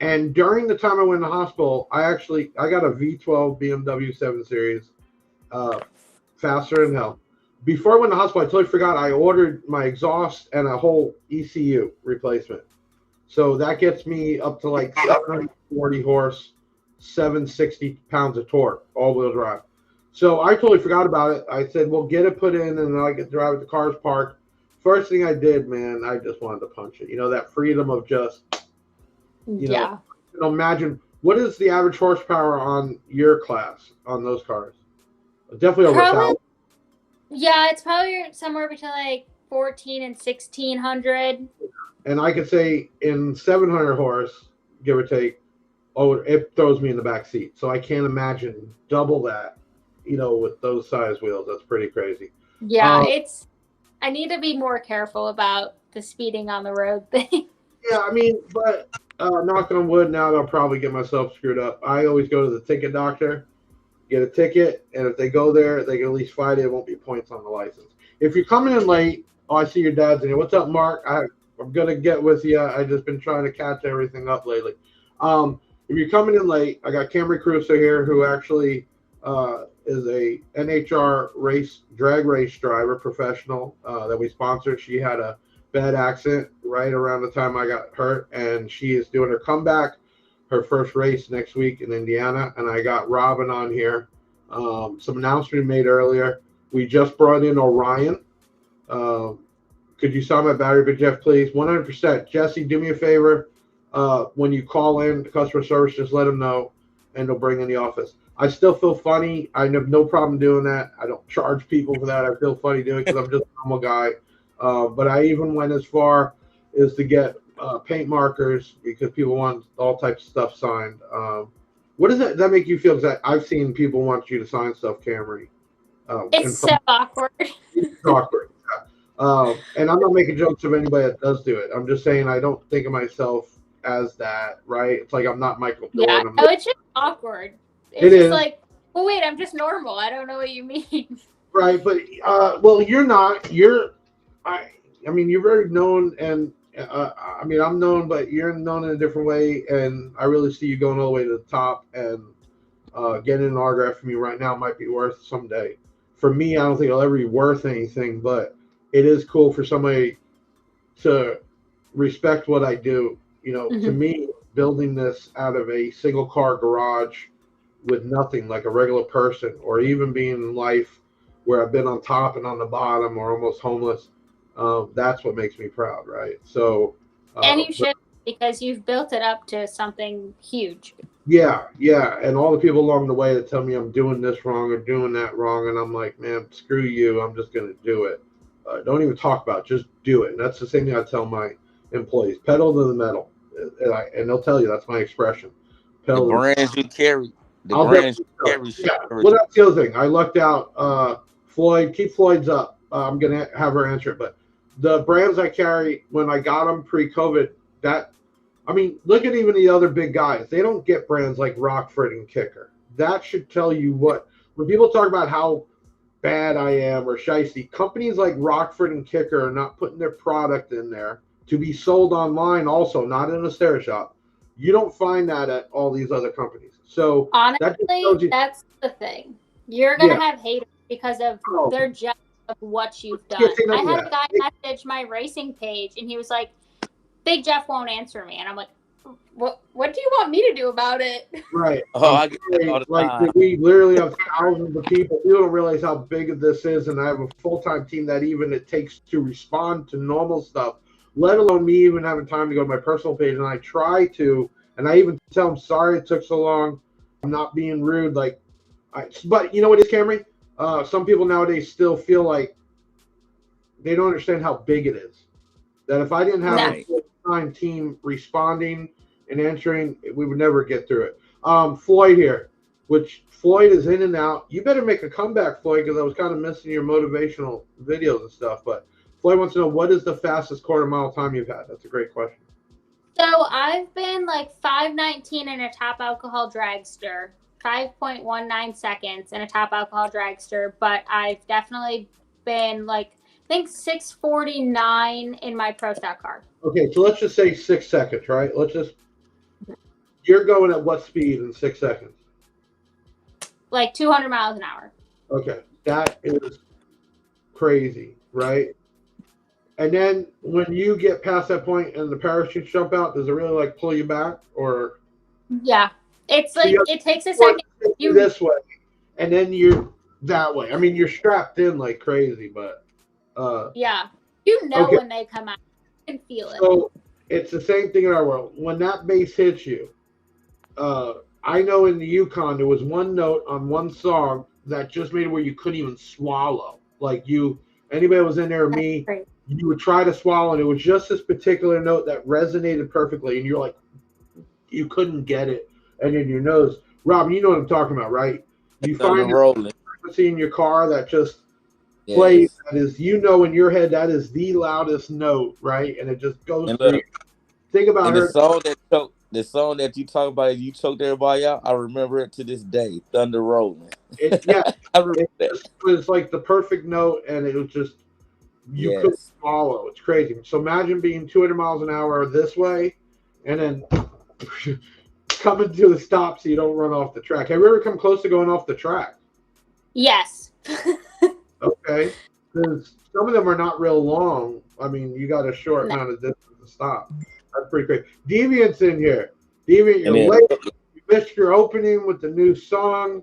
And during the time I went in the hospital, I got a V12 BMW 7 Series, faster than hell. Before I went to the hospital, I totally forgot I ordered my exhaust and a whole ECU replacement. So that gets me up to like 740 horse, 760 pounds of torque, all-wheel drive. So I totally forgot about it. I said, well, get it put in, and then I get to drive it. The car's parked. First thing I did, man, I just wanted to punch it. You know, that freedom of just, you know, imagine, what is the average horsepower on your class on those cars? Definitely over 1,000. Yeah, it's probably somewhere between like 14 and 1,600. And I could say in 700 horse, give or take, it throws me in the back seat. So I can't imagine double that, you know, with those size wheels. That's pretty crazy. Yeah, I need to be more careful about the speeding on the road thing. Yeah, I mean, but knock on wood, now I'll probably get myself screwed up. I always go to the ticket doctor, get a ticket, and if they go there, they can at least fight it. It won't be points on the license. If you're coming in late, I see your dad's in here. What's up, Mark? I'm going to get with you. I've just been trying to catch everything up lately. If you're coming in late, I got Camrie Caruso here, who actually is a NHRA drag race driver, professional, that we sponsored. She had a bad accident right around the time I got hurt, and she is doing her comeback, her first race next week in Indiana. And I got Robin on here. Some announcement made earlier. We just brought in Orion. Could you sign my battery, but Jeff, please? 100%. Jesse, do me a favor. When you call in to customer service, just let them know, and they'll bring in the office. I still feel funny. I have no problem doing that. I don't charge people for that. I feel funny doing it because I'm just a normal guy. But I even went as far as to get paint markers because people want all types of stuff signed. What does that make you feel? Because I've seen people want you to sign stuff, Camrie. It's so awkward. It's awkward. Yeah. And I'm not making jokes of anybody that does do it. I'm just saying I don't think of myself as that, right? It's like I'm not Michael Jordan. Yeah, no, it's just awkward. It's just like, well, wait, I'm just normal. I don't know what you mean. Right, but well, you're not. I mean, you're very known, and I mean, I'm known, but you're known in a different way, and I really see you going all the way to the top. And getting an autograph from you right now might be worth someday. For me, I don't think it'll ever be worth anything, but it is cool for somebody to respect what I do. You know, to me, building this out of a single car garage with nothing, like a regular person, or even being in life where I've been on top and on the bottom or almost homeless, that's what makes me proud, right? So, and you should, because you've built it up to something huge. Yeah, and all the people along the way that tell me I'm doing this wrong or doing that wrong, and I'm like, man, screw you, I'm just going to do it. Don't even talk about it, just do it. And that's the same thing I tell my employees, pedal to the metal. And they'll tell you that's my expression. Pedal the brands you carry. The I'll brands you carry. Yeah. Well, that's the other thing. I lucked out. Floyd, keep Floyd's up. I'm going to have her answer it. But the brands I carry, when I got them pre-COVID, I mean, look at even the other big guys. They don't get brands like Rockford and Kicker. That should tell you what, when people talk about how bad I am or shiesty, companies like Rockford and Kicker are not putting their product in there to be sold online also, not in a stair shop. You don't find that at all these other companies. So honestly, that's the thing. You're going to have haters because of their jealous of what you've done. I had a guy message my racing page, and he was like, Big Jeff won't answer me. And I'm like, what do you want me to do about it? Right. I get that all the time. We literally have thousands of people. People don't realize how big this is, and I have a full-time team that even it takes to respond to normal stuff, let alone me even having time to go to my personal page. And I try to, and I even tell them, sorry it took so long. I'm not being rude. But you know what it is, Camrie? Some people nowadays still feel like they don't understand how big it is. That if I didn't have a full-time team responding and answering, we would never get through it. Floyd here, which Floyd is in and out. You better make a comeback, Floyd, because I was kind of missing your motivational videos and stuff. But Floyd wants to know, what is the fastest quarter-mile time you've had? That's a great question. So I've been like 5:19 in a top alcohol dragster, 5.19 seconds in a top alcohol dragster, but I've definitely been like, I think 6:49 in my pro stock car. Okay, so let's just say 6 seconds, right? You're going at what speed in 6 seconds? Like 200 miles an hour. Okay, that is crazy, right? And then when you get past that point and the parachutes jump out, does it really like pull you back, or? Yeah, it's like it takes a second. You this way, and then you're that way. I mean, you're strapped in like crazy, but. Yeah, you know when they come out, you can feel it. So it's the same thing in our world. When that bass hits you, I know in the Yukon there was one note on one song that just made it where you couldn't even swallow. Like anybody that was in there or me, you would try to swallow, and it was just this particular note that resonated perfectly, and you're like, you couldn't get it, and in your nose. Rob, you know what I'm talking about, right? You find a frequency in your car that just plays, that is, in your head, that is the loudest note, right? And it just goes through. Think about her. The song that you talk about, you choked everybody out. I remember it to this day. Thunder Rolling. I remember it was like the perfect note, and it was just you couldn't swallow. It's crazy. So imagine being 200 miles an hour this way, and then coming to the stop so you don't run off the track. Have you ever come close to going off the track? Yes. Okay, because some of them are not real long. I mean, you got a short amount of distance to stop. That's pretty great. Deviant's in here. Deviant, you're late. You missed your opening with the new song.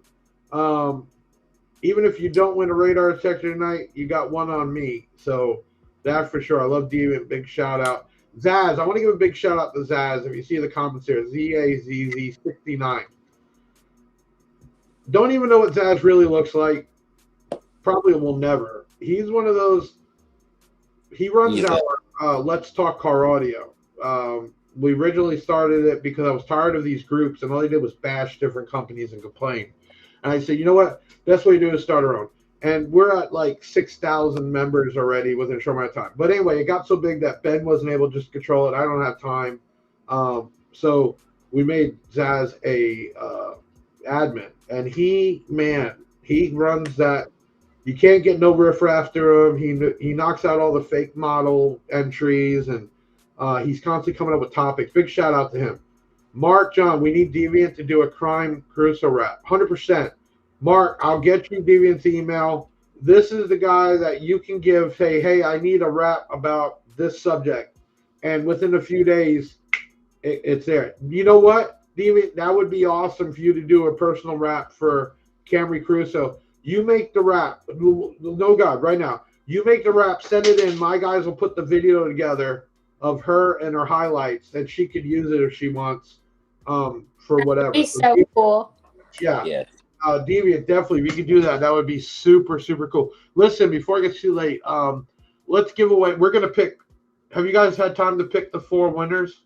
Even if you don't win a radar detector tonight, you got one on me. So that for sure. I love Deviant. Big shout out. Zaz, I want to give a big shout out to Zaz. If you see the comments here, ZAZZ69. Don't even know what Zaz really looks like. Probably will never. He's one of those. He runs our Let's Talk Car Audio. We originally started it because I was tired of these groups, and all they did was bash different companies and complain. And I said, you know what? Best way to do is start our own. And we're at like 6,000 members already within a short amount of time. But anyway, it got so big that Ben wasn't able to just control it. I don't have time. So we made Zaz admin, and he runs that. You can't get no riff after him. He knocks out all the fake model entries, and he's constantly coming up with topics. Big shout out to him. Mark, John, we need Deviant to do a Crime Caruso rap. 100%. Mark, I'll get you Deviant's email. This is the guy that you can give, say, hey, I need a rap about this subject. And within a few days, it's there. You know what, Deviant? That would be awesome for you to do a personal rap for Camrie Caruso. You make the rap. No, God, right now. You make the rap, send it in. My guys will put the video together of her and her highlights, and she could use it if she wants for whatever. That'd be so cool. Yeah. Yeah. Deviant, definitely. We could do that. That would be super, super cool. Listen, before it gets too late, let's give away. We're going to pick. Have you guys had time to pick the 4 winners?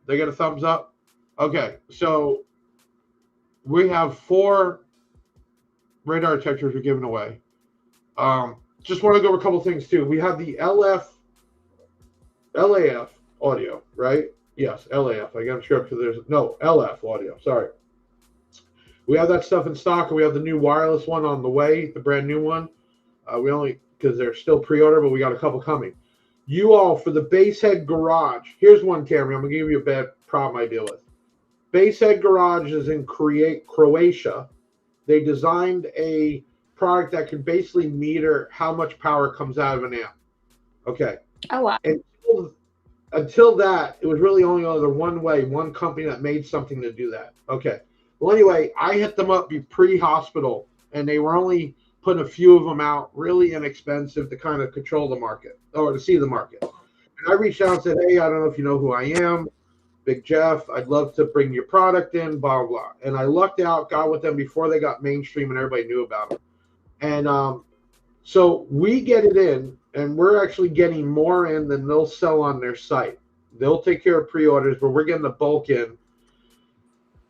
They get a thumbs up? Okay. So we have 4 radar detectors we're giving away. Just want to go over a couple things too. We have the LAF audio, right? Yes, LAF. I got to script because there's no LF audio. Sorry. We have that stuff in stock, and we have the new wireless one on the way, the brand new one. We only because they're still pre-order, but we got a couple coming. You all for the Basehead Garage. Here's one, Camrie. I'm gonna give you a bad problem I deal with. Basehead Garage is in Croatia. They designed a product that can basically meter how much power comes out of an amp. Okay. Oh, wow. Until that, it was really only one company that made something to do that. Okay. Well, anyway, I hit them up pre-hospital, and they were only putting a few of them out, really inexpensive to kind of control the market or to see the market. And I reached out and said, hey, I don't know if you know who I am. Big Jeff, I'd love to bring your product in, blah, blah, blah. And I lucked out, got with them before they got mainstream and everybody knew about them. And so we get it in, and we're actually getting more in than they'll sell on their site. They'll take care of pre-orders, but we're getting the bulk in.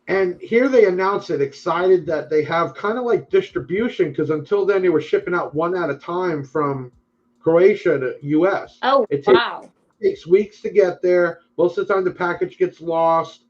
And here they announce it, excited that they have kind of like distribution, because until then they were shipping out one at a time from Croatia to U.S. Oh, wow. It takes weeks to get there. Most of the time the package gets lost,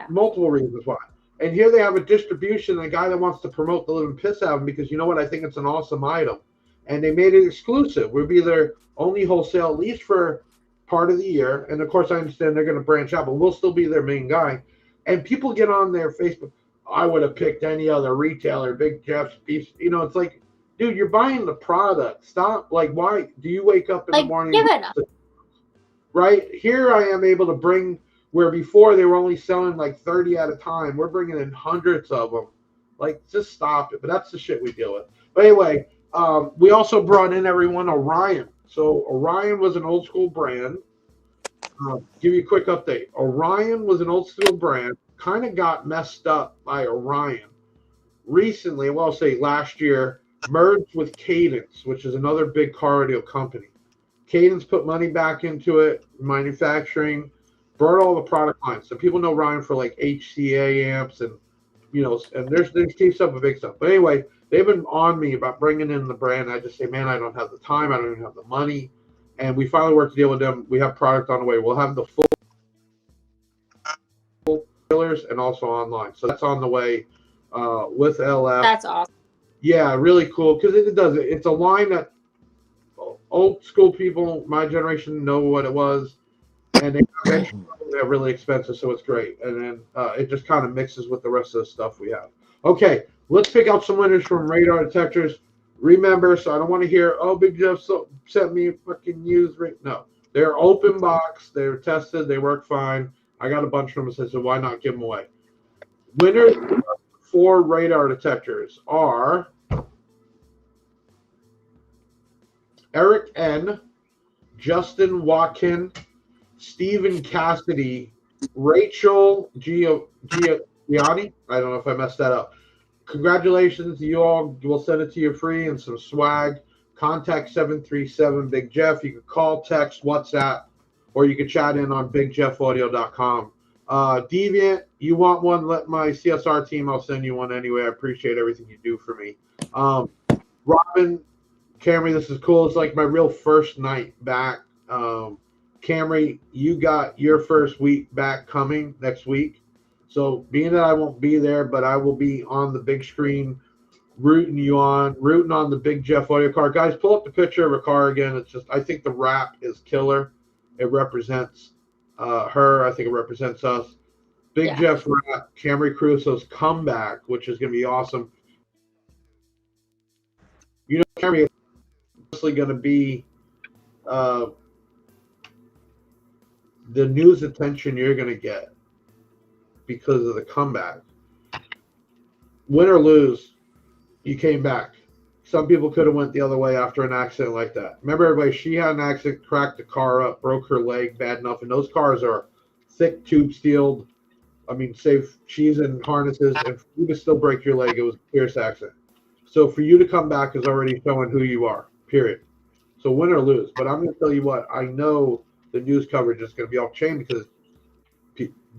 multiple reasons why. And here they have a distribution, a guy that wants to promote the living piss out of them because, you know what, I think it's an awesome item. And they made it exclusive. We'll be their only wholesale, at least for part of the year. And, of course, I understand they're going to branch out, but we'll still be their main guy. And people get on their Facebook, I would have picked any other retailer, Big Jeff's piece. It's like, dude, you're buying the product. Stop. Like, why do you wake up in the morning? Give it up. Right? Here I am able to bring, where before they were only selling like 30 at a time. We're bringing in hundreds of them. Like, just stop it. But that's the shit we deal with. But anyway, we also brought in everyone Orion. So Orion was an old school brand. Give you a quick update. Orion was an old school brand, kind of got messed up by Orion. Recently, well, I'll say last year, merged with Cadence, which is another big car audio company. Cadence put money back into it, manufacturing, brought all the product lines. So people know Orion for like HCA amps and, and there's keeps up with big stuff. But anyway, they've been on me about bringing in the brand. I just say, man, I don't have the time. I don't even have the money. And we finally worked to deal with them. We have product on the way. We'll have the full dealers and also online. So that's on the way with LF. That's awesome. Yeah, really cool because it does it. It's a line that old school people, my generation, know what it was, and they're really expensive, so it's great. And then it just kind of mixes with the rest of the stuff we have. Okay, let's pick out some winners from radar detectors. Remember, so I don't want to hear, oh, Big Jeff sent me a fucking used ring. No, they're open box. They're tested. They work fine. I got a bunch of them, so why not give them away? Winners for radar detectors are Eric N., Justin Watkin, Stephen Cassidy, Rachel Gianni. I don't know if I messed that up. Congratulations, you all. We'll send it to you free and some swag. Contact 737 Big Jeff. You can call, text, WhatsApp, or you can chat in on bigjeffaudio.com. Deviant, you want one? Let my CSR team. I'll send you one anyway. I appreciate everything you do for me. Robin, Camrie, this is cool. It's like my real first night back. Camrie, you got your first week back coming next week. So being that I won't be there, but I will be on the big screen rooting on the big Thf Williams car. Guys, pull up the picture of her car again. It's just, I think the wrap is killer. It represents her. I think it represents us. Big Jeff's wrap, Camrie Caruso's comeback, which is going to be awesome. You know, Camrie is mostly going to be the news attention you're going to get because of the comeback. Win or lose, you came back. Some people could have went the other way after an accident like that. Remember, everybody, she had an accident, cracked the car up, broke her leg bad enough, and those cars are thick tube steeled. I mean, safe. She's in harnesses, and for you to still break your leg, it was a fierce accident. So for you to come back is already showing who you are, period. So win or lose. But I'm going to tell you what, I know the news coverage is going to be off chain because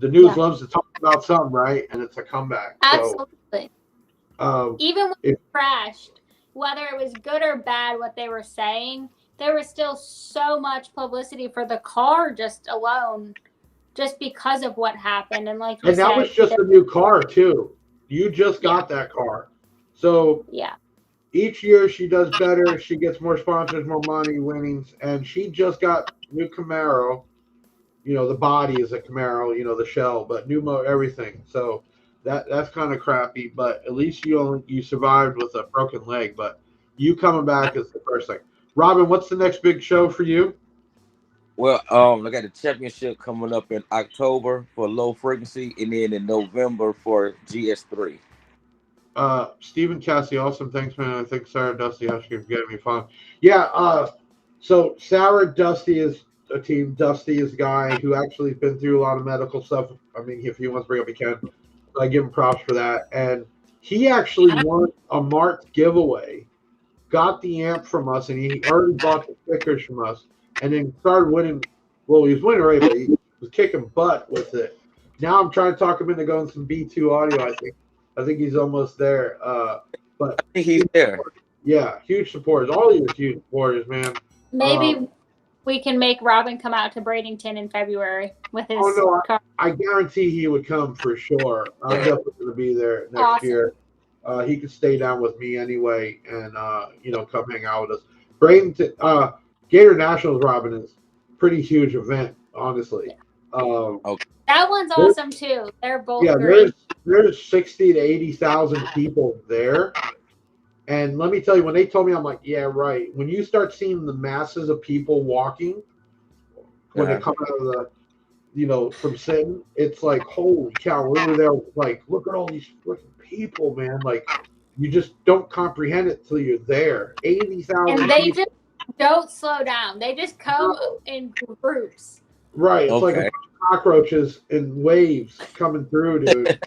the news loves to talk about something, right? And it's a comeback. Absolutely. So, even when it crashed, whether it was good or bad what they were saying, there was still so much publicity for the car just alone, just because of what happened. And like you and that was just a new car too. You just got that car. So each year she does better. She gets more sponsors, more money, winnings. And she just got new Camaro. You know, the body is a Camaro, you know, the shell, but new everything. So that's kind of crappy, but at least you survived with a broken leg. But you coming back is the first thing. Robin, what's the next big show for you? Well, I got the championship coming up in October for low frequency, and then in November for GS3. Stephen Cassie, awesome. Thanks, man. I think Sarah Dusty actually getting me fun. Yeah. So Sarah Dusty is a team. Dusty is a guy who actually has been through a lot of medical stuff. I mean, if he wants to bring up, he can. I give him props for that. And he actually won a marked giveaway, got the amp from us, and he already bought the stickers from us, and then started winning. Well, he was winning already, but he was kicking butt with it. Now I'm trying to talk him into going some B2 audio, I think he's almost there. But I think he's there. Yeah, huge supporters. All of you are huge supporters, man. Maybe we can make Robin come out to Bradenton in February with his car. I guarantee he would come for sure. I'm definitely going to be there next year. He could stay down with me anyway and, come hang out with us. Bradenton, Gator Nationals, Robin, is a pretty huge event, honestly. Okay. That one's awesome, too. They're both great. There's 60 to 80,000 people there. And let me tell you, when they told me, I'm like, yeah, right. When you start seeing the masses of people walking, when they come out of the, from sitting, it's like, holy cow, we were there, like, look at all these freaking people, man. Like, you just don't comprehend it till you're there. 80,000 And they people. just don't slow down. They just come in groups. Right. It's like a bunch of cockroaches in waves coming through, dude.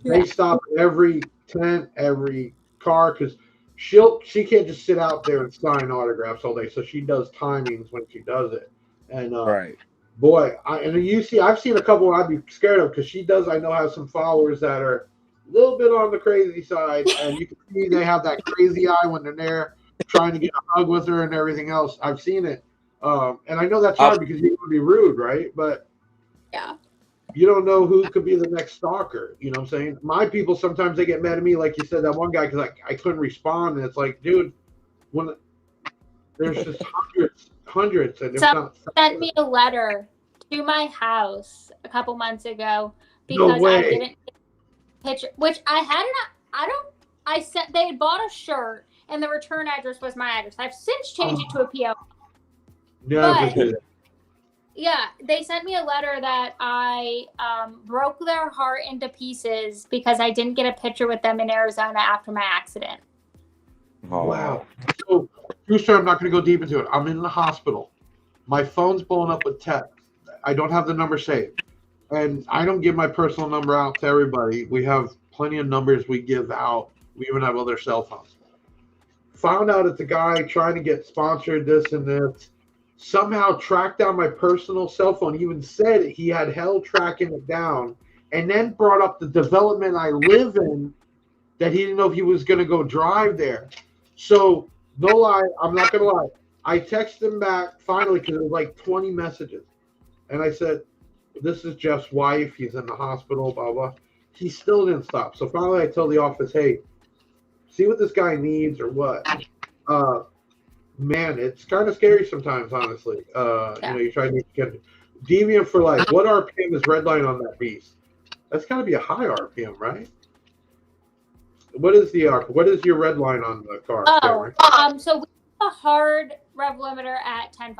They stop every tent, every car, because she can't just sit out there and sign autographs all day, so she does timings when she does it. And boy, I've seen a couple I'd be scared of, because she does, I know, have some followers that are a little bit on the crazy side, and you can see they have that crazy eye when they're there trying to get a hug with her and everything else. I've seen it, and I know that's hard because you want to be rude, right? But you don't know who could be the next stalker. You know what I'm saying? My people, sometimes they get mad at me, like you said, that one guy, because I couldn't respond. And it's like, dude, when there's just hundreds. And Someone sent me a letter to my house a couple months ago because I didn't get a picture, which I hadn't. They had bought a shirt and the return address was my address. I've since changed it to a PO. Yeah, they sent me a letter that I broke their heart into pieces because I didn't get a picture with them in Arizona after my accident. Oh. Wow. So, true story, I'm not going to go deep into it. I'm in the hospital. My phone's blowing up with text. I don't have the number saved. And I don't give my personal number out to everybody. We have plenty of numbers we give out. We even have other cell phones. Found out it's a guy trying to get sponsored, this and this. Somehow tracked down my personal cell phone. He even said he had hell tracking it down, and then brought up the development I live in, that he didn't know if he was going to go drive there. So, no lie, I'm not going to lie. I texted him back finally because it was like 20 messages. And I said, this is Jeff's wife. He's in the hospital, blah, blah. He still didn't stop. So finally I told the office, hey, see what this guy needs or what. Man, it's kind of scary sometimes, honestly. You try to get Deviant for like, what RPM is redline on that beast? That's got to be a high RPM, right? What is your red line on the car? So we have a hard rev limiter at 10.5.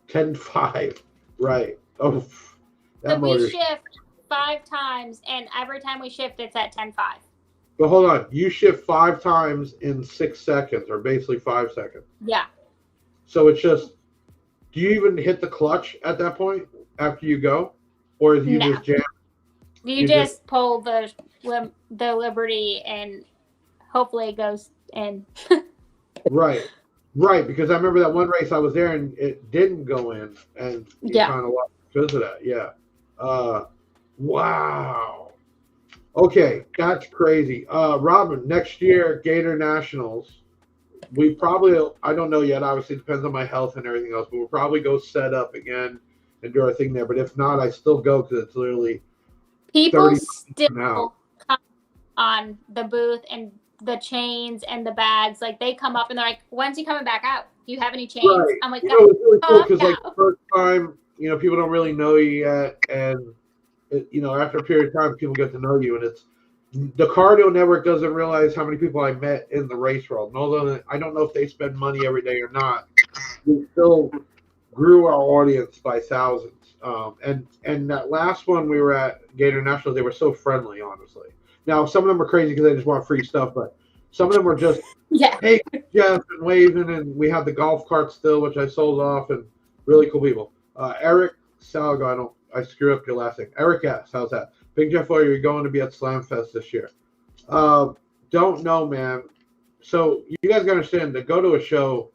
10.5, right? Oh, so we shift 5 times, and every time we shift, it's at 10.5. But hold on, you shift 5 times in 6 seconds, or basically 5 seconds. Yeah. So it's just, do you even hit the clutch at that point after you go, or do you just jam? You just pull the Liberty, and hopefully it goes in. Right. Because I remember that one race I was there and it didn't go in, and you kind of lost because of that. Yeah. Wow. Okay, that's crazy. Robin, next year, Gator Nationals. We probably, I don't know yet. Obviously, it depends on my health and everything else, but we'll probably go set up again and do our thing there. But if not, I still go because it's literally people still come on the booth and the chains and the bags. Like, they come up and they're like, when's he coming back out? Do you have any chains? Right. I'm like, it's really cool because like the first time, people don't really know you yet, and after a period of time, people get to know you, and it's the cardio network doesn't realize how many people I met in the race world. And although I don't know if they spend money every day or not, we still grew our audience by thousands. And that last one we were at Gator Nationals, they were so friendly, honestly. Now, some of them are crazy because they just want free stuff, but some of them were just, hey, Jeff, and waving, and we had the golf cart still, which I sold off, and really cool people. Eric Salgo, I screw up your last name. Eric S., how's that? Big Jeff, you're going to be at Slam Fest this year. Don't know, man. So you guys got to understand, to go to a show,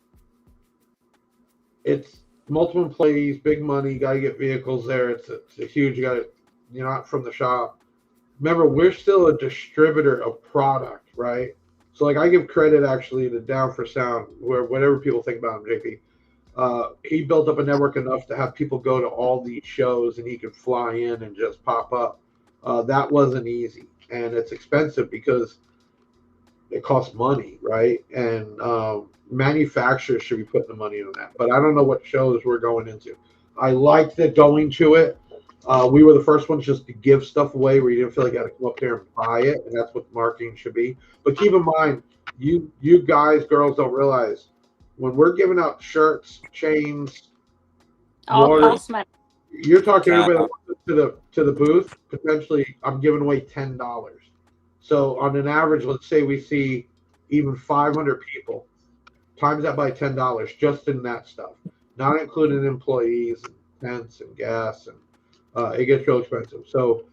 it's multiple employees, big money, you got to get vehicles there. It's a huge, you're not from the shop. Remember, we're still a distributor of product, right? So, like, I give credit, actually, to Down for Sound, where whatever people think about him, JP. He built up a network enough to have people go to all these shows, and he could fly in and just pop up. That wasn't easy, and it's expensive because it costs money, right? And manufacturers should be putting the money on that. But I don't know what shows we're going into. I liked it going to it. We were the first ones just to give stuff away where you didn't feel like you had to come up there and buy it, and that's what marketing should be. But keep in mind, you guys, girls don't realize when we're giving out shirts, chains, cost money. You're talking everybody to the booth. Potentially, I'm giving away $10. So on an average, let's say we see even 500 people. Times that by $10 just in that stuff, not including employees and tents and gas, and it gets real expensive. So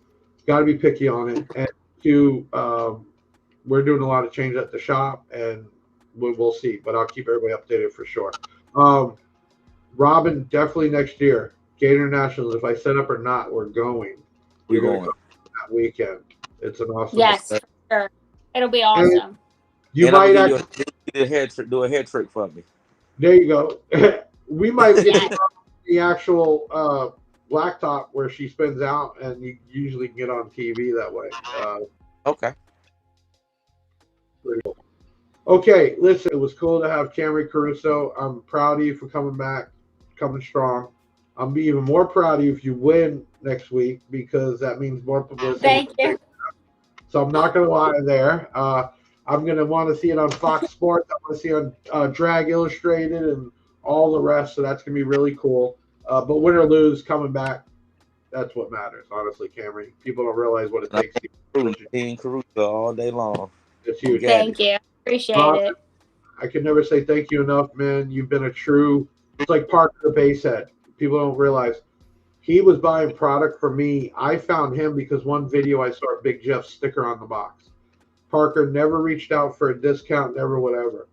got to be picky on it. And two, we're doing a lot of change at the shop, and we'll see. But I'll keep everybody updated for sure. Robin, definitely next year, Gator Nationals. If I set up or not, we're going. We're going that weekend. It's an awesome. Yes, for sure. It'll be awesome. And you might actually do a hair trick for me. There you go. We might get the actual blacktop where she spins out, and you usually get on TV that way. Okay. Pretty cool. Okay, listen, it was cool to have Camrie Caruso. I'm proud of you for coming back, coming strong. I'm be even more proud of you if you win next week, because that means more publicity. Thank you. So I'm not going to lie there. I'm going to want to see it on Fox Sports. I want to see it on Drag Illustrated and all the rest. So that's going to be really cool. But win or lose, coming back, that's what matters, honestly, Camrie. People don't realize what it takes. Team Caruso all day long. It's huge. Thank you. Appreciate it. I can never say thank you enough, man. You've been a true, it's like Parker the Basehead. People don't realize he was buying product for me. I found him because one video I saw Big Jeff's sticker on the box. Parker never reached out for a discount, never whatever.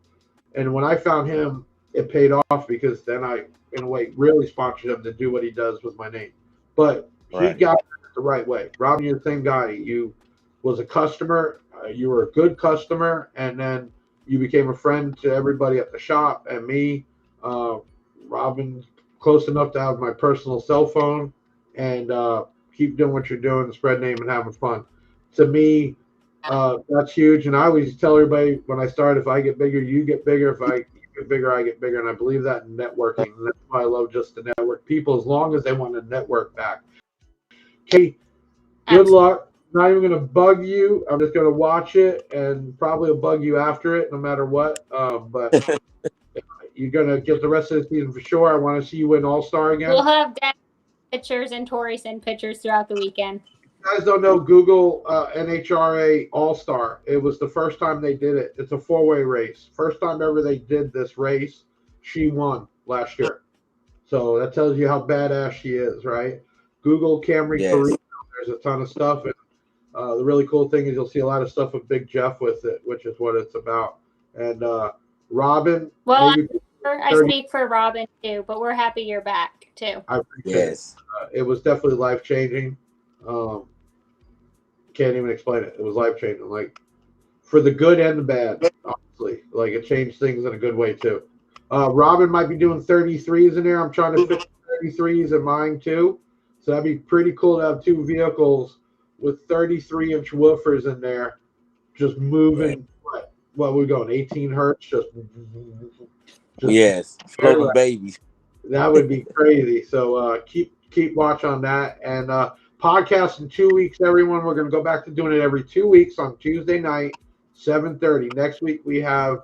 And when I found him, it paid off, because then I, in a way, really sponsored him to do what he does with my name. But he got it the right way. Robin, you're the same guy. You was a customer. You were a good customer, and then you became a friend to everybody at the shop and me. Robin's close enough to have my personal cell phone. and keep doing what you're doing, spread name and having fun. To me, that's huge. And I always tell everybody when I start, if I get bigger, you get bigger. If I get bigger, I get bigger. And I believe that in networking. And that's why I love just to network people as long as they want to network back. Kate, good luck. Not even going to bug you. I'm just going to watch it and probably will bug you after it no matter what. But you're going to get the rest of the season for sure. I want to see you win All-Star again. We'll have pictures and Tori send pictures throughout the weekend. If you guys don't know, Google NHRA All-Star. It was the first time they did it. It's a four-way race. First time ever they did this race. She won last year. So that tells you how badass she is, right? Google Camrie Caruso. There's a ton of stuff. And the really cool thing is you'll see a lot of stuff with Big Jeff with it, which is what it's about. And Robin. Well, I speak for Robin too, but we're happy you're back too. I appreciate it. It was definitely life-changing. Can't even explain it. It was life-changing. Like, for the good and the bad, honestly. Like, it changed things in a good way too. Robin might be doing 33s in there. I'm trying to fit 33s in mine too. So that'd be pretty cool to have two vehicles with 33-inch woofers in there, just moving. What we're going 18 hertz, just yes, floating babies. That would be crazy. So keep watch on that, and podcast in 2 weeks, everyone. We're going to go back to doing it every 2 weeks on Tuesday night, 7:30. Next week we have.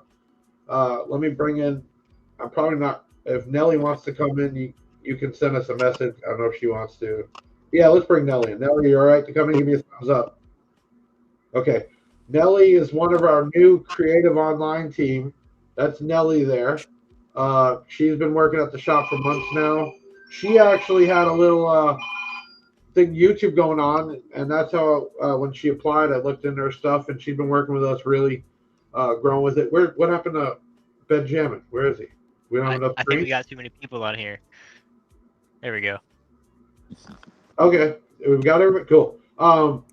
Let me bring in. I'm probably not. If Nelly wants to come in, you can send us a message. I don't know if she wants to. Yeah, let's bring Nelly in. Nelly, you all right to come in? Give me a thumbs up. Okay. Nelly is one of our new creative online team. That's Nelly there. She's been working at the shop for months now. She actually had a little thing YouTube going on, and that's how when she applied, I looked into her stuff, and she's been working with us, really growing with it. What happened to Benjamin? Where is he? We don't have enough. I think we got too many people on here. There we go. Okay, we've got everybody. Cool.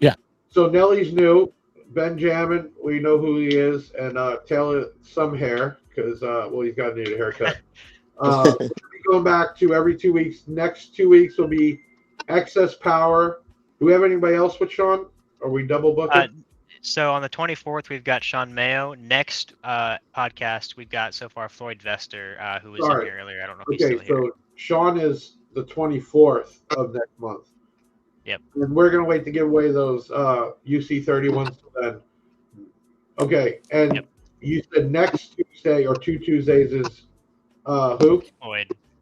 Yeah. So Nelly's new. Benjamin, we know who he is, and Taylor some hair because he's got to need a haircut. Going back to every 2 weeks. Next 2 weeks will be Excess Power. Do we have anybody else with Sean? Are we double booking? So on the 24th, we've got Sean Mayo. Next podcast, we've got so far Floyd Vester, who was in here earlier. I don't know if he's still here. Okay, so Sean is the 24th of next month. Yep. And we're going to wait to give away those UC 31s to then. Okay, and you said next Tuesday or 2 Tuesdays is who?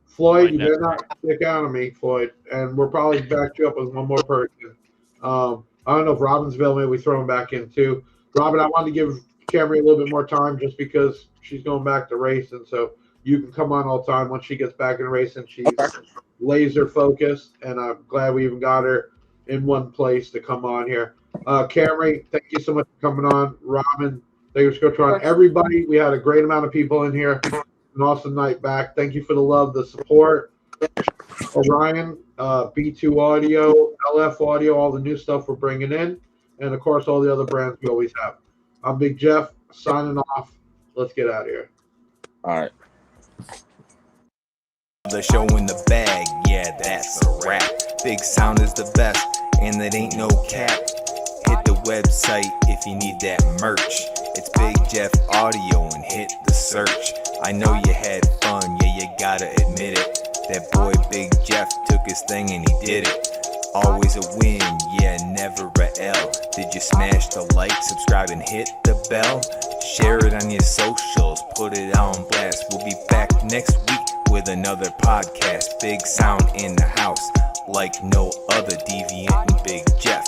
Floyd, you better not stick out on me, Floyd. And we'll probably back you up with one more person. I don't know if Robin's available. Maybe we throw him back in too. Robin, I wanted to give Camrie a little bit more time just because she's going back to racing. So you can come on all the time once she gets back in racing. She's laser focused, and I'm glad we even got her in one place to come on here. Camrie, thank you so much for coming on. Robin, thank you for coming on. Everybody, we had a great amount of people in here. An awesome night back. Thank you for the love, the support. Orion, B2 Audio, LF Audio, all the new stuff we're bringing in, and of course all the other brands we always have. I'm Big Jeff, signing off. Let's get out of here. All right. The show in the bag, yeah, that's a wrap. Big Sound is the best, and it ain't no cap. Hit the website if you need that merch. It's Big Jeff Audio and hit the search. I know you had fun, yeah, you gotta admit it. That boy Big Jeff took his thing and he did it. Always a win, yeah, never a L. Did you smash the like, subscribe, and hit the bell? Share it on your socials, put it on blast. We'll be back next week with another podcast. Big Sound in the house, like no other. Deviant and Big Jeff.